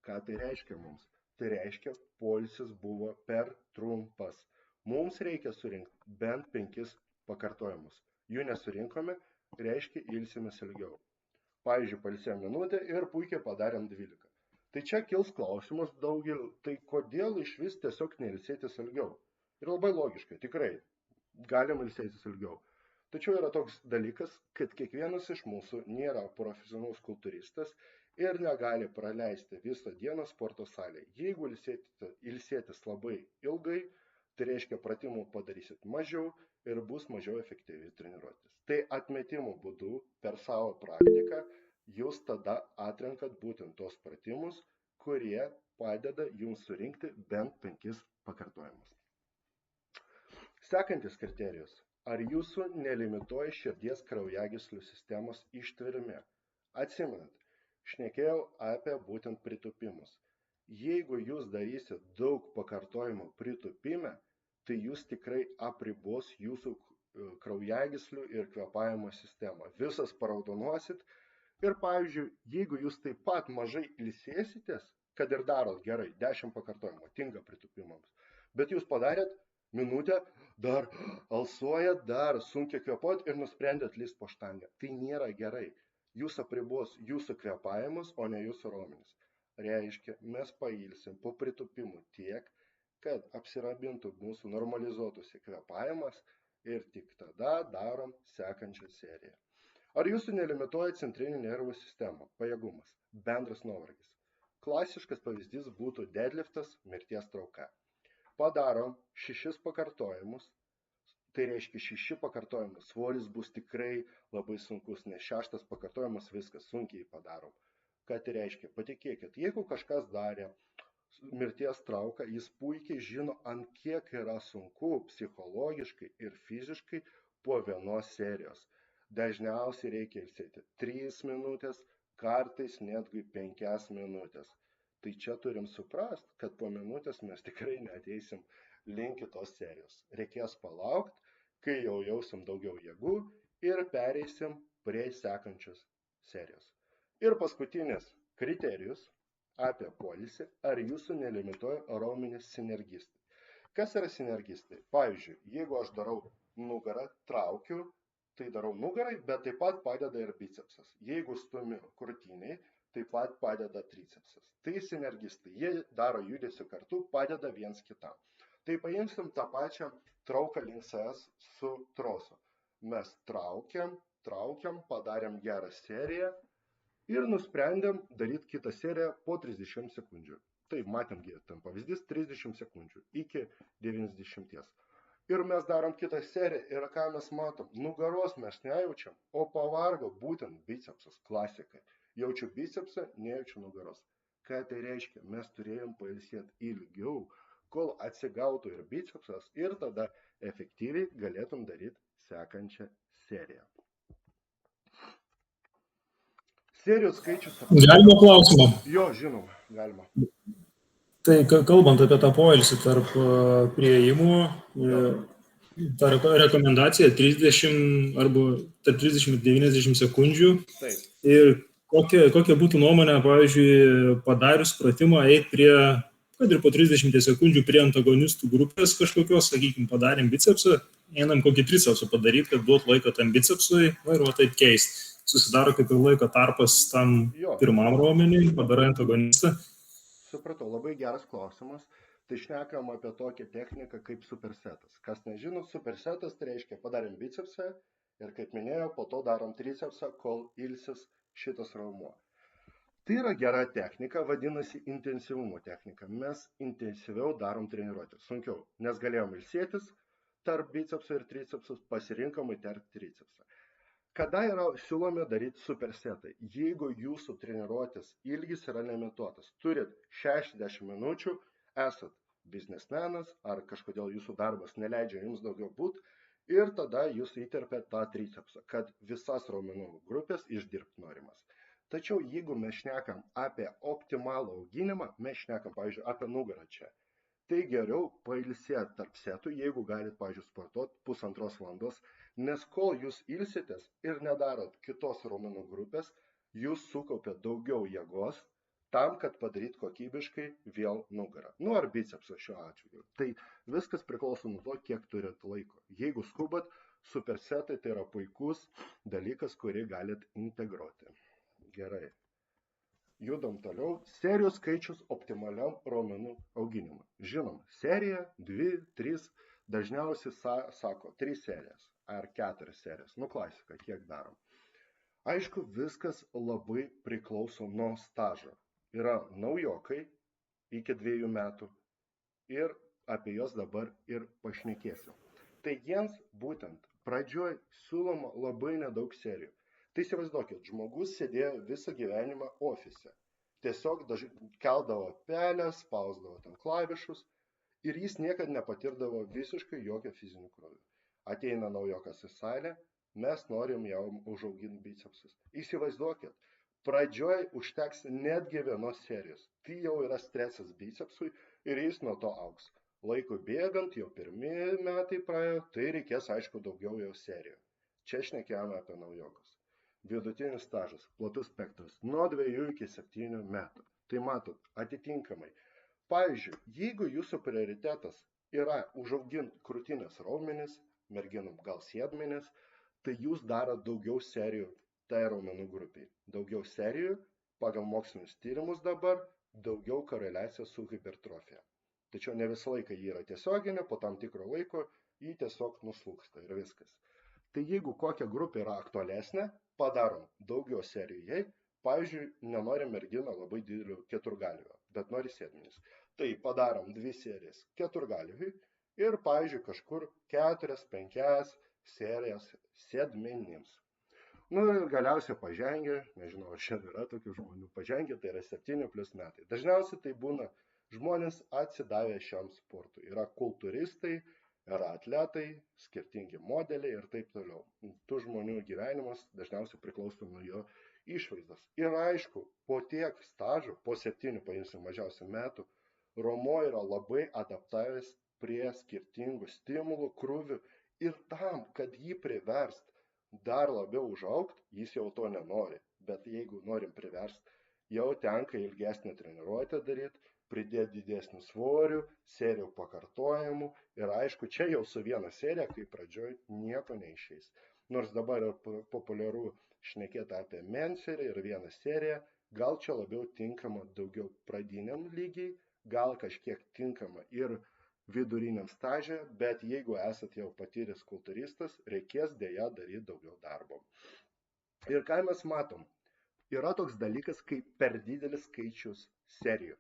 Ką tai reiškia mums? Tai reiškia, poilsis buvo per trumpas. Mums reikia surinkti bent 5 pakartojimus. Jų nesurinkome, reiškia ilsimės ilgiau. Pavyzdžiui, pailsėjom minutę ir puikiai padarėm 12. Tai čia kils klausimas daugeliu, tai kodėl iš vis tiesiog neilsėtis ilgiau? Ir labai logiškai, tikrai, galim ilsėtis ilgiau. Tačiau yra toks dalykas, kad kiekvienas iš mūsų nėra profesionalus kultūristas ir negali praleisti visą dieną sporto salėje. Jeigu ilsėtis labai ilgai, tai reiškia pratimų padarysit mažiau ir bus mažiau efektyviai treniruotis. Tai atmetimo būdu per savo praktiką jūs tada atrenkat būtent tos pratimus, kurie padeda jums surinkti bent 5 pakartojimus. Sekantis kriterijus. Ar jūsų nelimituoja širdies kraujagyslių sistemos ištvermė? Atsimenat, šnekėjau apie būtent pritupimus. Jeigu jūs darysit daug pakartojimų pritupime, tai jūs tikrai apribos jūsų kraujagyslių ir kvėpavimo sistemą. Visas paraudonuosit ir, pavyzdžiui, jeigu jūs taip pat mažai ilsėsitės, kad ir darot gerai, 10 pakartojimų, tinka pritupimams, bet jūs padarėt minutę, dar alsuojat, dar sunkiai kvėpuot ir nusprendėt lįst po štangą. Tai nėra gerai. Jūs apribos jūsų kvėpavimus, o ne jūsų raumenis. Reiškia, mes pailsim po pritupimų tiek, kad apsirabintų mūsų normalizuotųsi kvėpavimas ir tik tada darom sekančią seriją. Ar jūsų nelimituoja centrinį nervų sistemą? Pajėgumas. Bendras nuovargis. Klasiškas pavyzdys būtų deadliftas, mirties trauka. Padarom 6 pakartojimus, tai reiškia 6 pakartojimus, svoris bus tikrai labai sunkus, nes 6 pakartojimas viskas sunkiai padarom. Ką tai reiškia? Patikėkit, jeigu kažkas darė mirties trauką, jis puikiai žino, ant kiek yra sunku psichologiškai ir fiziškai po vienos serijos. Dažniausiai reikia ilsėti 3 minutės, kartais netgi 5 minutės. Tai čia turim suprast, kad po minutės mes tikrai neateisim link kitos serijos. Reikės palaukti, kai jau jausim daugiau jėgų ir pereisim prie sekančios serijos. Ir paskutinis kriterijus apie poilsį, ar jūsų nelimituoja raumenys sinergistai. Kas yra sinergistai? Pavyzdžiui, jeigu aš darau nugarą, traukiu, tai darau nugarai, bet taip pat padeda ir bicepsas. Jeigu stumiu krūtiniai, taip pat padeda tricepsas. Tai sinergistai, jie daro judesių kartu, padeda viens kitam. Tai paimsim tą pačią trauką link savęs su trosu. Mes traukiam, padarėm gerą seriją ir nusprendėm daryti kitą seriją po 30 sekundžių. Tai matėm tam pavyzdys 30 sekundžių iki 90. Ir mes darom kitą seriją ir ką mes matom? Nugaros mes nejaučiam, o pavargo būtent bicepsas, klasikai. Jaučiu bicepsą, nejaučiu nugaros. Ką tai reiškia? Mes turėjom pailsėti ilgiau, kol atsigautų ir bicepsas ir tada efektyviai galėtum daryti sekančią seriją. Serijų skaičius Galima klausimą. Jo, žinoma, galima. Tai kalbant apie tą poilsį tarp priėjimų, ta rekomendacija 30 arba tarp 30 ir 90 sekundžių. Taip. Ir kokia būtų nuomonė, pavyzdžiui, padarius pratimą eiti prie, kad ir po 30 sekundžių prie antagonistų grupės kažkokios, sakykime, padarėm bicepsą, einam kokį tricepsą padaryti, kad duot laiko tam bicepsui, ir va taip keisti. Susidaro kaip ir laiko tarpas tam pirmam raumeniui, padarai antagonistą. Supratau, labai geras klausimas. Tai šnekam apie tokią techniką kaip supersetas. Kas nežino, supersetas tai reiškia padarėm bicepsą ir kaip minėjau, po to darom tricepsą, kol ilsis šitas raumuo. Tai yra gera technika, vadinasi intensyvumo technika. Mes intensyviau darom treniruotę. Sunkiau, nes galėjom ilsėtis tarp bicepsų ir tricepsų, pasirinkom įterpti tricepsą. Kada yra siūlomi daryti supersetai? Jeigu jūsų treniruotės ilgis yra limituotas, turit 60 minučių, esat biznesmenas ar kažkodėl jūsų darbas neleidžia jums daugiau būti ir tada jūs įterpėt tą tricepsą, kad visas raumenų grupės išdirbt norimas. Tačiau jeigu mes šnekam apie optimalų auginimą, mes šnekam, pavyzdžiui, apie nugarą čia. Tai geriau pailsėti tarp setų, jeigu galit, pavyzdžiui, sportuoti 1,5 valandos, nes kol jūs ilsitės ir nedarot kitos raumenų grupės, jūs sukaupėt daugiau jėgos tam, kad padaryt kokybiškai vėl nugarą. Nu, ar bicepsą šiuo atveju. Tai viskas priklauso nuo to, kiek turit laiko. Jeigu skubat, supersetai tai yra puikus dalykas, kurį galit integruoti. Gerai. Judam toliau. Serijų skaičius optimaliam raumenų auginimui. Žinom, serija 2, 3, dažniausiai sako 3 serijas ar 4 serijas. Nu, klasika, kiek darom. Aišku, viskas labai priklauso nuo stažo. Yra naujokai iki 2 metų ir apie juos dabar ir pašnekėsiu. Tai jiems būtent pradžioj siūloma labai nedaug serijų. Tai įsivaizduokit, žmogus sėdėjo visą gyvenimą ofise. Tiesiog keldavo pelę, spausdavo ten klavišus ir jis niekad nepatirdavo visiškai jokio fizinio krūvio. Ateina naujokas į salę, mes norim jau užauginti bicepsus. Įsivaizduokit, pradžioj užteks netgi vienos serijos. Tai jau yra stresas bicepsui ir jis nuo to augs. Laikui bėgant, jau 1 metai praėjo, tai reikės aišku daugiau jau serijų. Čia šnekėjome apie naujokus. Vidutinis stažas, platus spektras, nuo 2 iki 7 metų. Tai matot, atitinkamai. Pavyzdžiui, jeigu jūsų prioritetas yra užauginti krūtinės raumenis, merginom gal sėdmenis, tai jūs darot daugiau serijų tai raumenų grupiai. Daugiau serijų, pagal mokslinius tyrimus dabar, daugiau koreliacija su hipertrofija. Tačiau ne visą laiką jį yra tiesioginė, po tam tikro laiko jį tiesiog nuslūksta ir viskas. Tai jeigu kokia grupė yra aktualesnė, padarom daugiau serijų jai. Pavyzdžiui, nenori mergina labai didelio keturgalvio, bet nori sėdmenis. Tai padarom 2 serijas keturgalviui ir, pavyzdžiui, kažkur 4-5 serijas sėdmenims. Nu ir galiausiai pažengę, nežinau, ar šiandien yra tokių žmonių, pažengę tai yra 7+ metai. Dažniausiai tai būna žmonės atsidavę šiam sportui. Yra kultūristai, yra atletai, skirtingi modeliai ir taip toliau. Tų žmonių gyvenimas dažniausiai priklauso nuo jo išvaizdos. Ir aišku, po tiek stažų, po 7, paimsim mažiausiai metų, raumuo yra labai adaptavęs prie skirtingų stimulų, krūvių ir tam, kad jį priverst dar labiau užaugt, jis jau to nenori. Bet jeigu norim priverst, jau tenka ilgesnę treniruotę daryti, pridėti didesnių svorių, serijų pakartojimų ir aišku, čia jau su viena serija, kai pradžioj nieko neišeis. Nors dabar populiaru šnekėti apie menserį ir vieną seriją, gal čia labiau tinkama daugiau pradiniam lygiai, gal kažkiek tinkama ir viduriniam stažė, bet jeigu esat jau patyręs kultūristas, reikės dėja daryti daugiau darbo. Ir ką mes matom? Yra toks dalykas kaip per didelis skaičius serijų.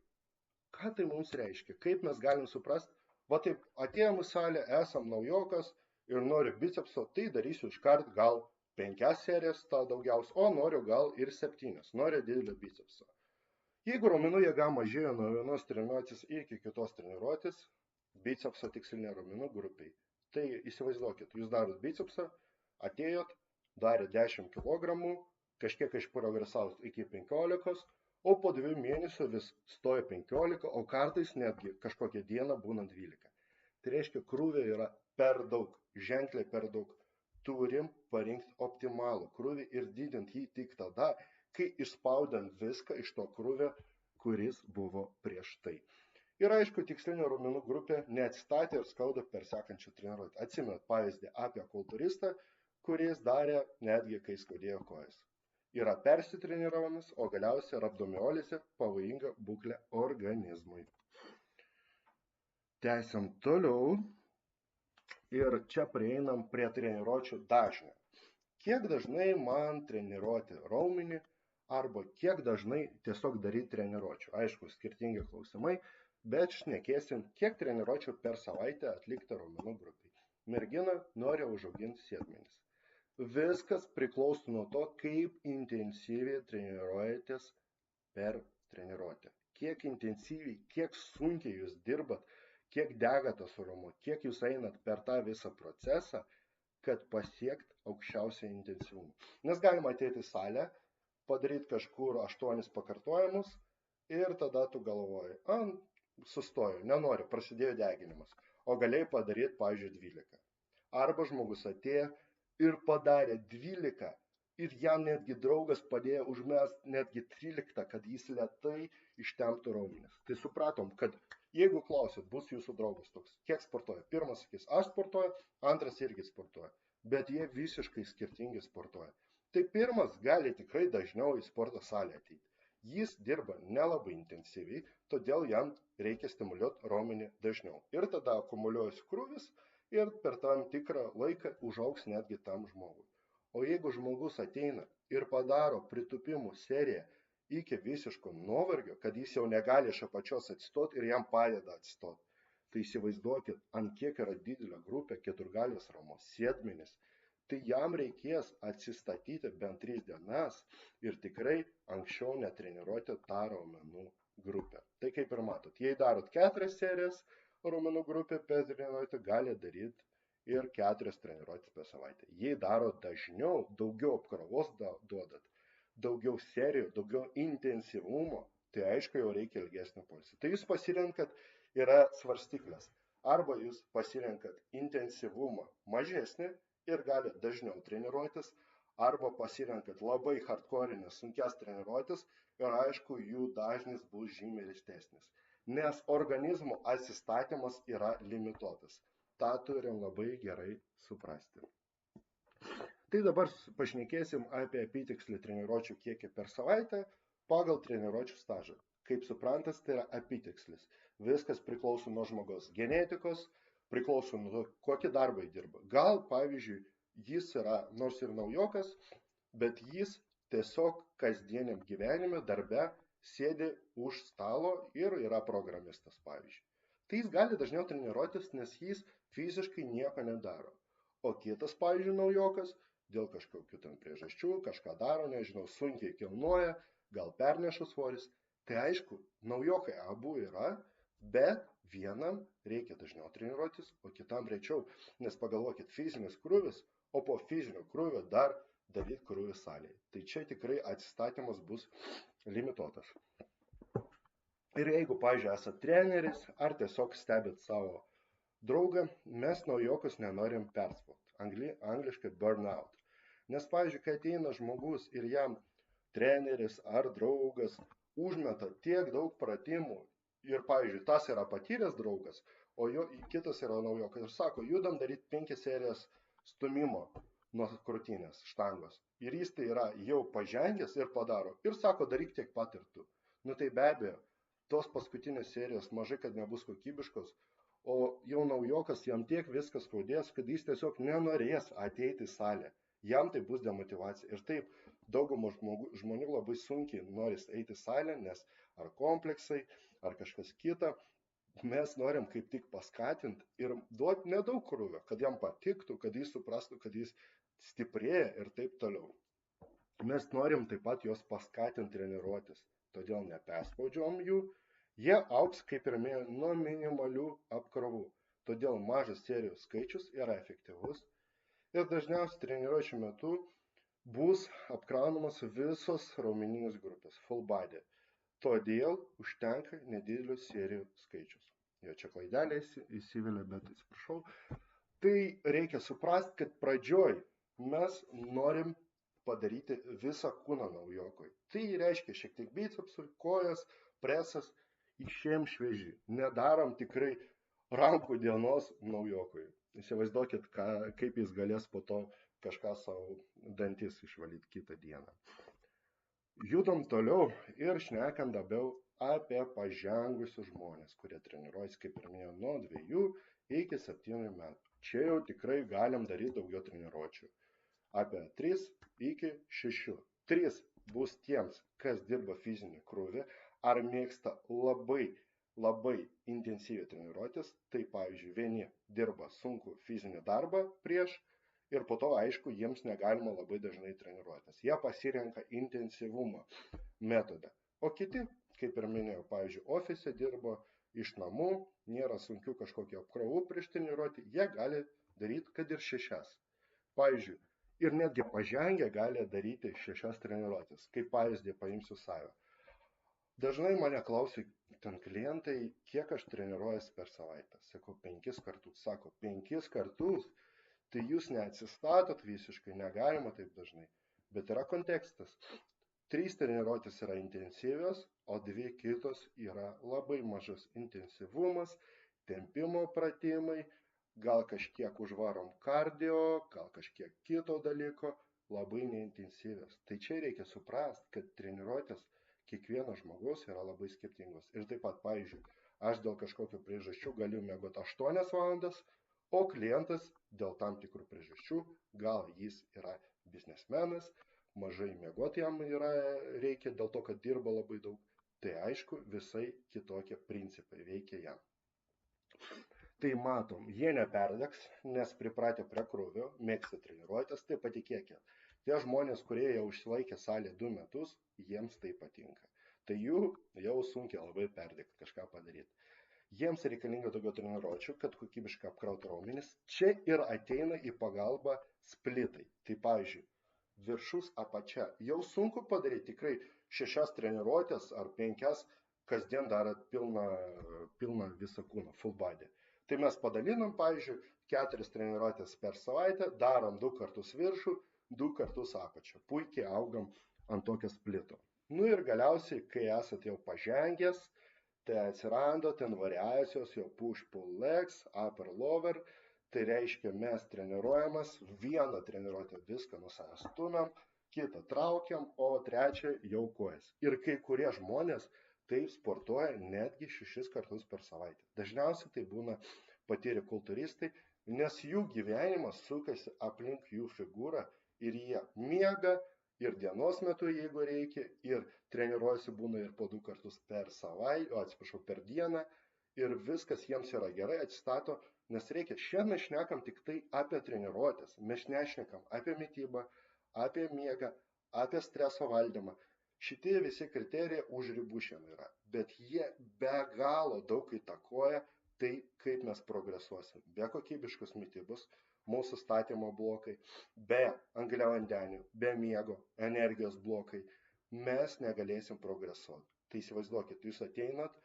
Ką tai mums reiškia? Kaip mes galim suprasti? Va taip, atėjom į salę, esam naujokas ir noriu bicepso, tai darysiu iškart gal 5 serijas, tą daugiausia, o noriu gal ir 7, noriu didelio bicepso. Jeigu raumenų jėga mažėjo nuo vienos treniruotės iki kitos treniruotės, bicepso tikslinė raumenų grupiai. Tai įsivaizduokit, jūs darot bicepsą, atėjot, darė 10 kg, kažkiek išprogresavus iki 15, o po 2 mėnesių vis stoja 15, o kartais netgi kažkokią dieną būna 12. Tai reiškia, krūvio yra per daug, ženkliai per daug. Turim parinkti optimalų krūvį ir didinti jį tik tada, kai išspaudėm viską iš to krūvio, kuris buvo prieš tai. Ir aišku, tikslinė raumenų grupė neatstatė ir skauda per sekančią treniruotę. Atsimenat pavyzdį apie kultūristą, kuris darė netgi, kai skaudėjo kojas. Yra persitreniromis, o galiausiai rabdomiolizė pavojinga būklė organizmui. Tęsiam toliau ir čia prieinam prie treniruočių dažnio. Kiek dažnai man treniruoti raumenį arba kiek dažnai tiesiog daryti treniruočių. Aišku, skirtingi klausimai, bet šnekėsim, kiek treniruočių per savaitę atlikti raumenų grupiai. Mergina nori užauginti sėdmenis. Viskas priklauso nuo to, kaip intensyviai treniruojatės per treniruotę. Kiek intensyviai, kiek sunkiai jūs dirbat, kiek degate su raumuo, kiek jūs einat per tą visą procesą, kad pasiekt aukščiausią intensyvumą. Nes galima ateiti į salę, padaryti kažkur 8 pakartojimus ir tada tu galvoji, sustoju, nenoriu, prasidėjo deginimas, o galėjai padaryti, pavyzdžiui, 12. Arba žmogus atėjo ir padarė 12 ir jam netgi draugas padėjo užmest netgi 13, kad jis lėtai ištemptų raumenis. Tai supratom, kad jeigu klausit, bus jūsų draugas toks, kiek sportuoja. Pirmas sakys, aš sportuoju, antras irgi sportuoja, bet jie visiškai skirtingi sportuoja. Tai pirmas gali tikrai dažniau į sporto salę ateiti. Jis dirba nelabai intensyviai, todėl jam reikia stimuliuoti raumenį dažniau. Ir tada akumuliuojasi krūvis ir per tam tikrą laiką užaugs netgi tam žmogui. O jeigu žmogus ateina ir padaro pritūpimų seriją iki visiško nuovargio, kad jis jau negali iš apačios atsistoti ir jam padeda atsistoti, tai įsivaizduokit, ant kiek yra didelė grupė keturgalvis raumuo sėdmenis, tai jam reikės atsistatyti bent 3 dienas ir tikrai anksčiau netreniruoti tą raumenų grupę. Tai kaip ir matot, jei darot 4 serijas raumenų grupė per treniruotę, gali daryti ir 4 treniruotės per savaitę. Jei darot dažniau, daugiau apkrovos duodat, daugiau serijų, daugiau intensyvumo, tai aišku, jau reikia ilgesnio poilsio. Tai jūs pasirenkat, yra svarstyklės. Arba jūs pasirenkat intensyvumą mažesnį ir gali dažniau treniruotis, arba pasirenkat labai hardcore'inės sunkias treniruotis ir aišku, jų dažnis bus žymiai ryštesnis. Nes organizmo atsistatymas yra limituotas. Ta turim labai gerai suprasti. Tai dabar pašnekėsim apie apytikslį treniruočių kiekį per savaitę pagal treniruočių stažą. Kaip suprantas, tai yra apytikslis. Viskas priklauso nuo žmogaus genetikos, priklauso nuo to, kokį darbą dirba. Gal, pavyzdžiui, jis yra nors ir naujokas, bet jis tiesiog kasdieniam gyvenime darbe sėdi už stalo ir yra programistas, pavyzdžiui. Tai jis gali dažniau treniruotis, nes jis fiziškai nieko nedaro. O kitas, pavyzdžiui, naujokas, dėl kažkokių ten priežasčių, kažką daro, nežinau, sunkiai kilnoja, gal perneša svoris. Tai aišku, naujokai abu yra, bet vienam reikia dažniau treniruotis, o kitam rečiau. Nes pagalvokit, fizinis krūvis, o po fizinio krūvio dar daryti krūvį salėje. Tai čia tikrai atsistatymas bus limituotas. Ir jeigu, pavyzdžiui, esate treneris ar tiesiog stebit savo draugą, mes naujokus nenorim perspauti. Angliškai burnout. Nes, pavyzdžiui, kai ateina žmogus ir jam treneris ar draugas užmeta tiek daug pratimų ir, pavyzdžiui, tas yra patyręs draugas, o kitas yra naujokas ir sako, judam daryti 5 serijas stumimo nuo krūtinės štangos. Ir jis tai yra jau pažengęs ir padaro. Ir sako, daryk tiek pat ir tu. Nu tai be abejo, tos paskutinės serijos mažai, kad nebus kokybiškos, o jau naujokas jam tiek viskas skaudės, kad jis tiesiog nenorės ateiti į salę. Jam tai bus demotyvacija. Ir taip daugumą žmonių labai sunkiai noris eiti į salę, nes ar kompleksai, ar kažkas kita. Mes norim kaip tik paskatinti ir duoti nedaug krūvio, kad jam patiktų, kad jis suprastų, kad jis stiprėja ir taip toliau. Mes norim taip pat juos paskatinti treniruotis, todėl nepespaudžiom jų. Jie augs, kaip ir minėjau, nuo minimalių apkrovų. Todėl mažas serijų skaičius yra efektyvus. Ir dažniausiai treniruočių metu bus apkraunamos visos raumeninės grupės, full body. Todėl užtenka nedidelio serijų skaičius. Jo čia klaidelė įsivelia, bet atsiprašau. Tai reikia suprasti, kad pradžioj mes norim padaryti visą kūną naujokui. Tai reiškia šiek tiek bicepsui, kojas, presas, išėjom švieži. Nedarom tikrai rankų dienos naujokui. Įsivaizduokit, kaip jis galės po to kažką savo dantis išvalyti kitą dieną. Judam toliau ir šnekam labiau apie pažengusius žmonės, kurie treniruojasi, kaip ir minėjau, nuo 2 iki 7 metų. Čia jau tikrai galim daryti daugiau treniruočių. Apie 3 iki 6. 3 bus tiems, kas dirba fizinį krūvį ar mėgsta labai intensyviai treniruotis. Tai pavyzdžiui, vieni dirba sunku fizinį darbą prieš ir po to, aišku, jiems negalima labai dažnai treniruotis. Jie pasirenka intensyvumo metodą. O kiti, kaip ir minėjau, pavyzdžiui, ofise dirbo iš namų, nėra sunkių kažkokio apkrovų prieš treniruoti, jie gali daryti kad ir 6. Pavyzdžiui, ir netgi pažengę gali daryti 6 treniruotis. Kaip pavyzdį paimsiu save. Dažnai mane klausia ten klientai, kiek aš treniruojas per savaitę. Sakau, 5 kartus. Sako, 5 kartus? Tai jūs neatsistatot visiškai, negalima taip dažnai. Bet yra kontekstas. 3 treniruotės yra intensyvios, o 2 kitos yra labai mažas intensyvumas, tempimo pratimai, gal kažkiek užvarom kardio, gal kažkiek kito dalyko, labai neintensyvios. Tai čia reikia suprasti, kad treniruotės kiekvieno žmogaus yra labai skirtingos. Ir taip pat, pavyzdžiui, aš dėl kažkokio priežasčių galiu miegoti 8 valandas, o klientas dėl tam tikrų priežasčių, gal jis yra biznesmenas, mažai miegoti jam reikia dėl to, kad dirba labai daug. Tai aišku, visai kitokie principai veikia jam. Tai matom, jie neperdegs, nes pripratę prie krūvio, mėgsta treniruotis, tai patikėkit. Tie žmonės, kurie jau išsilaikė salę 2 metus, jiems tai patinka. Tai jų jau sunkiai labai perdegti, kažką padaryti. Jiems reikalinga daugiau treniruočių, kad kokybiškai apkrauti raumenis. Čia ir ateina į pagalbą splitai. Tai pavyzdžiui, viršus apačia. Jau sunku padaryti tikrai 6 treniruotės ar 5 kasdien darant pilną visą kūną, full body. Tai mes padalinam, pavyzdžiui, 4 treniruotės per savaitę, darom 2 kartus viršų, 2 kartus apačią. Puikiai augam ant tokio splito. Nu ir galiausiai, kai esate jau pažengęs, tai atsirado ten variacijos jau push, pull legs, upper, lower. Tai reiškia, mes treniruojamas, vieną treniruotę viską nuo savęs stumiam, kitą traukiam, o 3 jau kojas. Ir kai kurie žmonės taip sportuoja netgi 6 kartus per savaitę. Dažniausiai tai būna patyrę kultūristai, nes jų gyvenimas sukasi aplink jų figūrą ir jie miega, ir dienos metu, jeigu reikia, ir treniruojasi būna ir po 2 kartus per dieną, ir viskas jiems yra gerai, atsistato, nes reikia. Šiandien šnekam tik tai apie treniruotės, mes nešnekam apie mitybą, apie miegą, apie streso valdymą. Šitie visi kriterijai už ribų šiandien yra, bet jie be galo daug įtakoja tai, kaip mes progresuosim. Be kokybiškos mitybos, mūsų statymo blokai, be angliavandenių, be miego, energijos blokai, mes negalėsim progresuoti. Tai įsivaizduokit, jūs ateinat,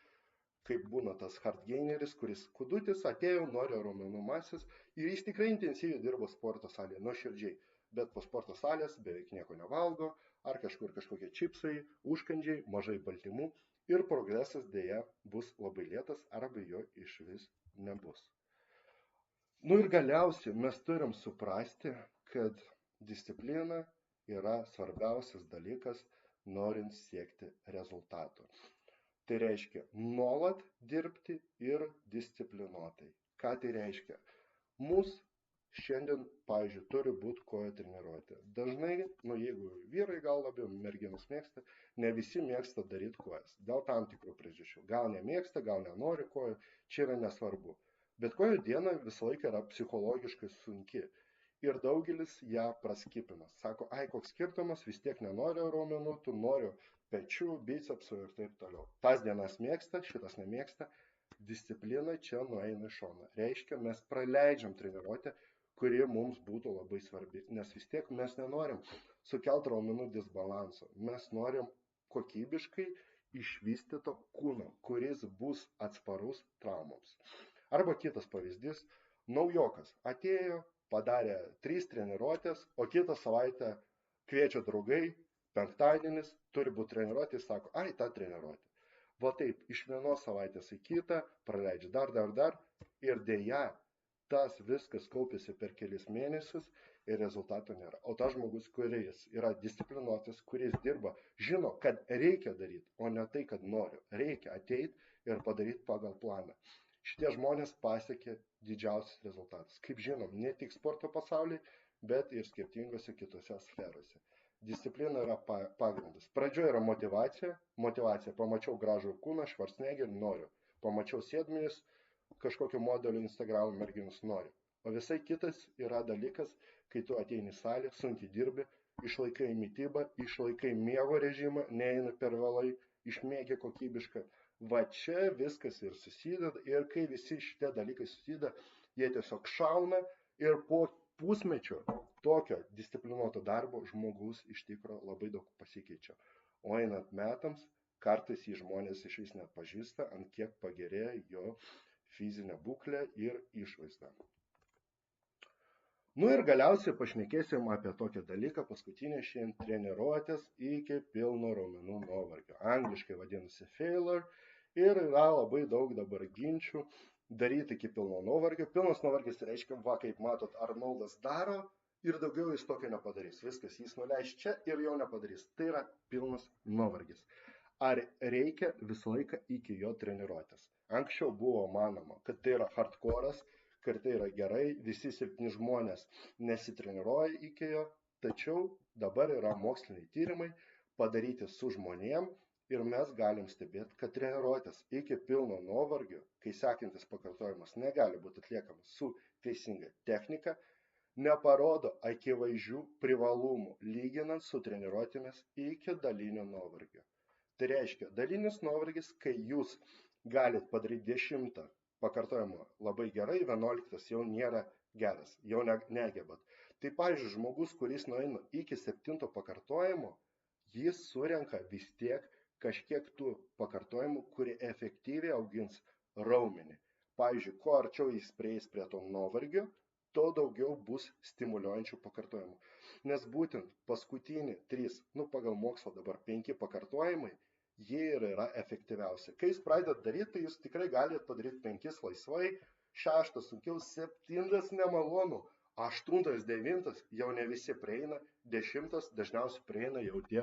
kaip būna tas hardgaineris, kuris kudutis atėjo, nori raumenų masės ir jis tikrai intensyviai dirbo sporto salėje, nuoširdžiai, bet po sporto salės beveik nieko nevalgo, ar kažkokie čipsai, užkandžiai, mažai baltymų ir progresas dėja bus labai lėtas arba jo išvis nebus. Nu ir galiausiai mes turim suprasti, kad disciplina yra svarbiausias dalykas, norint siekti rezultatų. Tai reiškia nuolat dirbti ir disciplinuotai. Ką tai reiškia? Mūsų šiandien, pavyzdžiui, turi būti kojų treniruotė. Dažnai, jeigu vyrai gal labiau, merginos mėgsta, ne visi mėgsta daryti kojas. Dėl tam tikrų priežasčių. Gal nemėgsta, gal nenori kojų, čia yra nesvarbu. Bet kojų diena visą laiką yra psichologiškai sunki. Ir daugelis ją praskipina. Sako, koks skirtumas, vis tiek nenoriu raumenų, tu noriu pečių, bicepsų ir taip toliau. Tas dienas mėgsta, šitas nemėgsta. Disciplina čia nueina į šoną. Reiškia, mes praleidžiam treniruotę, kuri mums būtų labai svarbi, nes vis tiek mes nenorim sukelti raumenų disbalanso, mes norim kokybiškai išvystyto kūno, kuris bus atsparus traumoms. Arba kitas pavyzdys, naujokas atėjo, padarė 3 treniruotės, o kitą savaitę kviečia draugai, penktadienis, turi būti treniruotė, sako, ai, ta treniruotė. Va taip, iš vienos savaitės į kitą, praleidžia dar, ir dėja, tas viskas kaupiasi per kelis mėnesius ir rezultato nėra. O tas žmogus, kuris yra disciplinuotas, kuris dirba, žino, kad reikia daryti, o ne tai, kad noriu. Reikia ateiti ir padaryti pagal planą. Šitie žmonės pasiekė didžiausias rezultatas. Kaip žinom, ne tik sporto pasaulyje, bet ir skirtingose kitose sferose. Disciplina yra pagrindas. Pradžioje yra motivacija, pamačiau gražų kūną, Schwarzeneggerį, noriu. Pamačiau sėdmenis, kažkokio modelio Instagram merginus, noriu. O visai kitas yra dalykas, kai tu ateini į salę, sunkiai dirbi, išlaikai mitybą, išlaikai miego režimą, neeina per vėlai, išmiegi kokybišką. Va čia viskas ir susideda, ir kai visi šitie dalykai susideda, jie tiesiog šauna ir po pusmečio tokio disciplinuoto darbo žmogus iš tikro labai daug pasikeičia. O einant metams, kartais jį žmonės iš vis nepažįsta, ant kiek pagerėja jo fizinė būklė ir išvaizda. Nu ir galiausiai pašnekėsim apie tokią dalyką, paskutinė šiandien treniruotės iki pilno raumenų nuovargio. Angliškai vadinasi failure ir yra labai daug dabar ginčių daryti iki pilno nuovargio. Pilnas nuovargis reiškia, va kaip matot, Arnoldas daro ir daugiau jis tokio nepadarys. Viskas, jis nuleis čia ir jau nepadarys. Tai yra pilnas nuovargis. Ar reikia visą laiką iki jo treniruotės? Anksčiau buvo manoma, kad tai yra hardcore'as, kad tai yra gerai, visi 7 žmonės nesitreniruoja iki jo, tačiau dabar yra moksliniai tyrimai padaryti su žmonėm ir mes galim stebėti, kad treniruotės iki pilno nuovargio, kai sekantis pakartojimas negali būti atliekamas su teisinga technika, neparodo akivaizdžių privalumų lyginant su treniruotėmis iki dalinio nuovargio. Tai reiškia, dalinis nuovargis, kai jūs galit padaryti 10 pakartojimo labai gerai, 11 jau nėra geras, jau negebat. Tai, pavyzdžiui, žmogus, kuris nueina iki 7 pakartojimo, jis surenka vis tiek kažkiek tų pakartojimų, kurie efektyviai augins raumenį. Pavyzdžiui, kuo arčiau jis prieis prie to nuovargio, to daugiau bus stimuliuojančių pakartojimų. Nes būtent paskutiniai 3, pagal mokslą dabar 5 pakartojimai, jie ir yra efektyviausi. Kai jūs pradedat daryti, tai jūs tikrai galite padaryti 5 laisvai, 6 sunkiau, 7 nemalonu, 8, 9 jau ne visi prieina, 10 dažniausiai prieina jau tie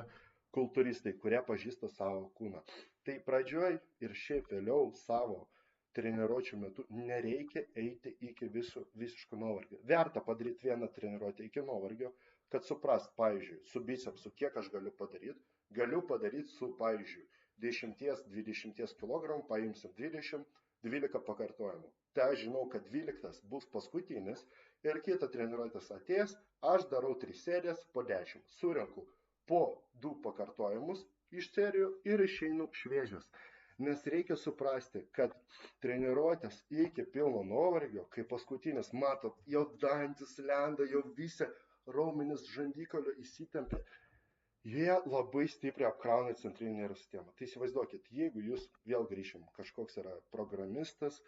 kultūristai, kurie pažįsta savo kūną. Tai pradžioj ir šiaip vėliau savo treniruočių metu nereikia eiti iki visiško nuovargio. Verta padaryti vieną treniruotę iki nuovargio, kad suprast, pavyzdžiui, su bicepsu, kiek aš galiu padaryti. Galiu padaryti su, pavyzdžiui, 10-20 kg, paimsim 12 pakartojimų. Tai aš žinau, kad 12 bus paskutinis ir kitą treniruotės atėjęs, aš darau 3 serijas po 10. Surenku po 2 pakartojimus iš serijų ir išeinu šviežias. Nes reikia suprasti, kad treniruotės iki pilno nuovargio, kai paskutinis, matot, jau dantis lenda, jau visi raumenys žandikaulio įsitempia, jie labai stipriai apkrauna centrinį nervų sistemą. Tai įsivaizduokit, jeigu jūs vėl grįšim, kažkoks yra programistas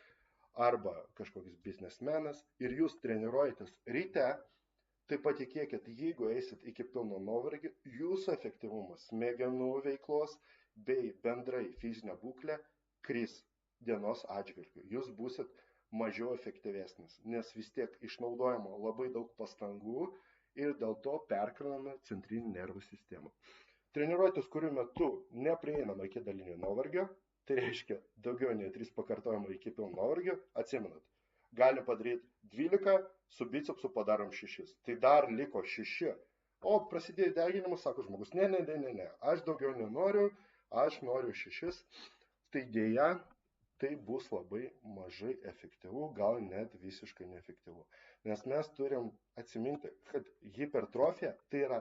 arba kažkoks biznesmenas ir jūs treniruojatės ryte, tai patikėkit, jeigu eisit iki pilno nuovargio, jūsų efektyvumas smegenų veiklos bei bendrai fizinė būklė kris dienos atžvilgiu. Jūs būsit mažiau efektyvesnis, nes vis tiek išnaudojama labai daug pastangų ir dėl to perkraunama centrinį nervų sistemą. Treniruotės, kurių metu neprieinama iki dalinio nuovargio, tai reiškia daugiau nei 3 pakartojimai iki pilno nuovargio, atsimenat, gali padaryti 12, su bicepsu padarom 6. Tai dar liko 6. O prasidėjo deginimas, sako žmogus, ne, aš daugiau nenoriu, aš noriu 6. Tai dėja, tai bus labai mažai efektyvu, gal net visiškai neefektyvu. Nes mes turim atsiminti, kad hipertrofija tai yra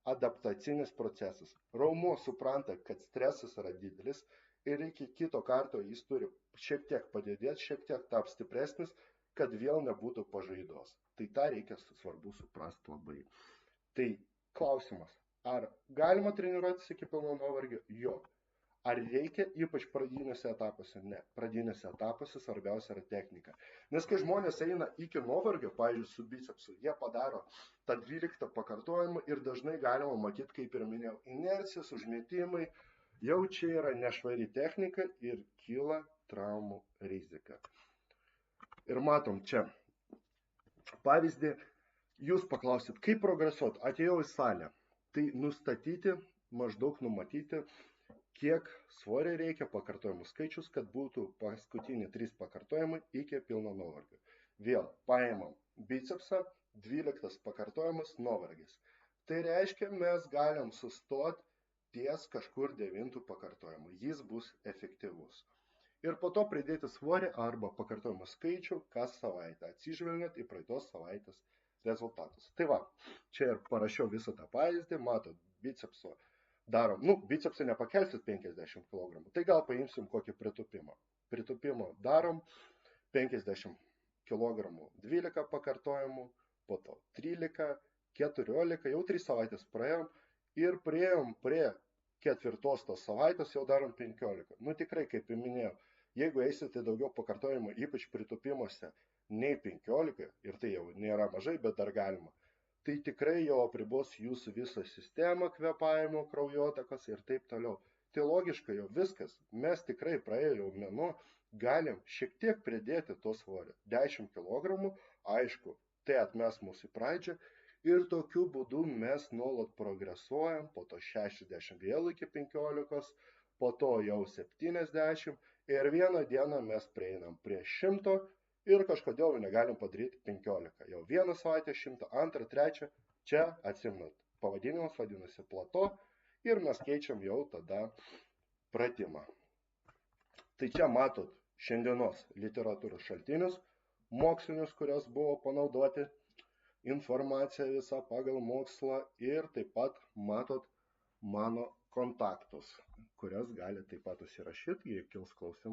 adaptacinis procesas. Raumuo supranta, kad stresas yra didelis ir iki kito karto jis turi šiek tiek padidėti, šiek tiek taps stipresnis kad vėl nebūtų pažaidos. Tai tą reikia svarbu suprasti labai. Tai klausimas, ar galima treniruotis iki pilno nuovargio? Jo. Ar reikia, ypač pradinėse etapuose? Ne. Pradinėse etapuose svarbiausia yra technika. Nes kai žmonės eina iki nuovargio, pavyzdžiui, su bicepsu, jie padaro tą 12 pakartojimą ir dažnai galima matyti, kaip ir minėjau, inercijas, užmetimai, jau čia yra nešvari technika ir kyla traumų rizika. Ir matom čia pavyzdį, jūs paklausit, kaip progresuoti, atėjau į salę, tai nustatyti, maždaug numatyti, kiek svorio reikia, pakartojimų skaičius, kad būtų paskutiniai 3 pakartojimai iki pilno nuovargio. Vėl paimam bicepsą, 12 pakartojimas nuovargis. Tai reiškia, mes galim sustoti ties kažkur 9 pakartojimu. Jis bus efektyvus. Ir po to pridėti svorį arba pakartojimų skaičių kas savaitę, atsižvelgiant į praeitos savaitės rezultatus. Tai va, čia ir parašiau visą tą pavyzdį, matot, bicepso darom, bicepsą nepakelsit 50 kg, tai gal paimsim kokį pritūpimą. Pritūpimą darom 50 kg 12 pakartojimų, po to 13, 14, jau 3 savaitės praėjom ir priėjom prie 4 tos savaitės, jau darom 15. Tikrai, kaip minėjau, jeigu eisite daugiau pakartojimų, ypač pritūpimuose, nei 15, ir tai jau nėra mažai, bet dar galima, tai tikrai jau apribos jūsų visą sistemą, kvėpavimo, kraujotakos ir taip toliau. Tai logiškai jau viskas, mes tikrai praėjo mėnuo, galim šiek tiek pridėti to svorio. 10 kg, aišku, tai atmes mūsų į pradžią ir tokiu būdu mes nuolat progresuojam, po to 60 vėl iki 15, po to jau 70 ir vieną dieną mes prieinam prie 100 ir kažkodėl negalim padaryti 15. Jau vieną savaitę 100, antrą, trečią, čia atsimenat, pavadinimas vadinasi plato ir mes keičiam jau tada pratimą. Tai čia matot šiandienos literatūros šaltinius, mokslinius, kurios buvo panaudoti, informaciją visą pagal mokslą ir taip pat matot mano kontaktus, kurias gali taip pat užsirašyti, jei kils klausimų.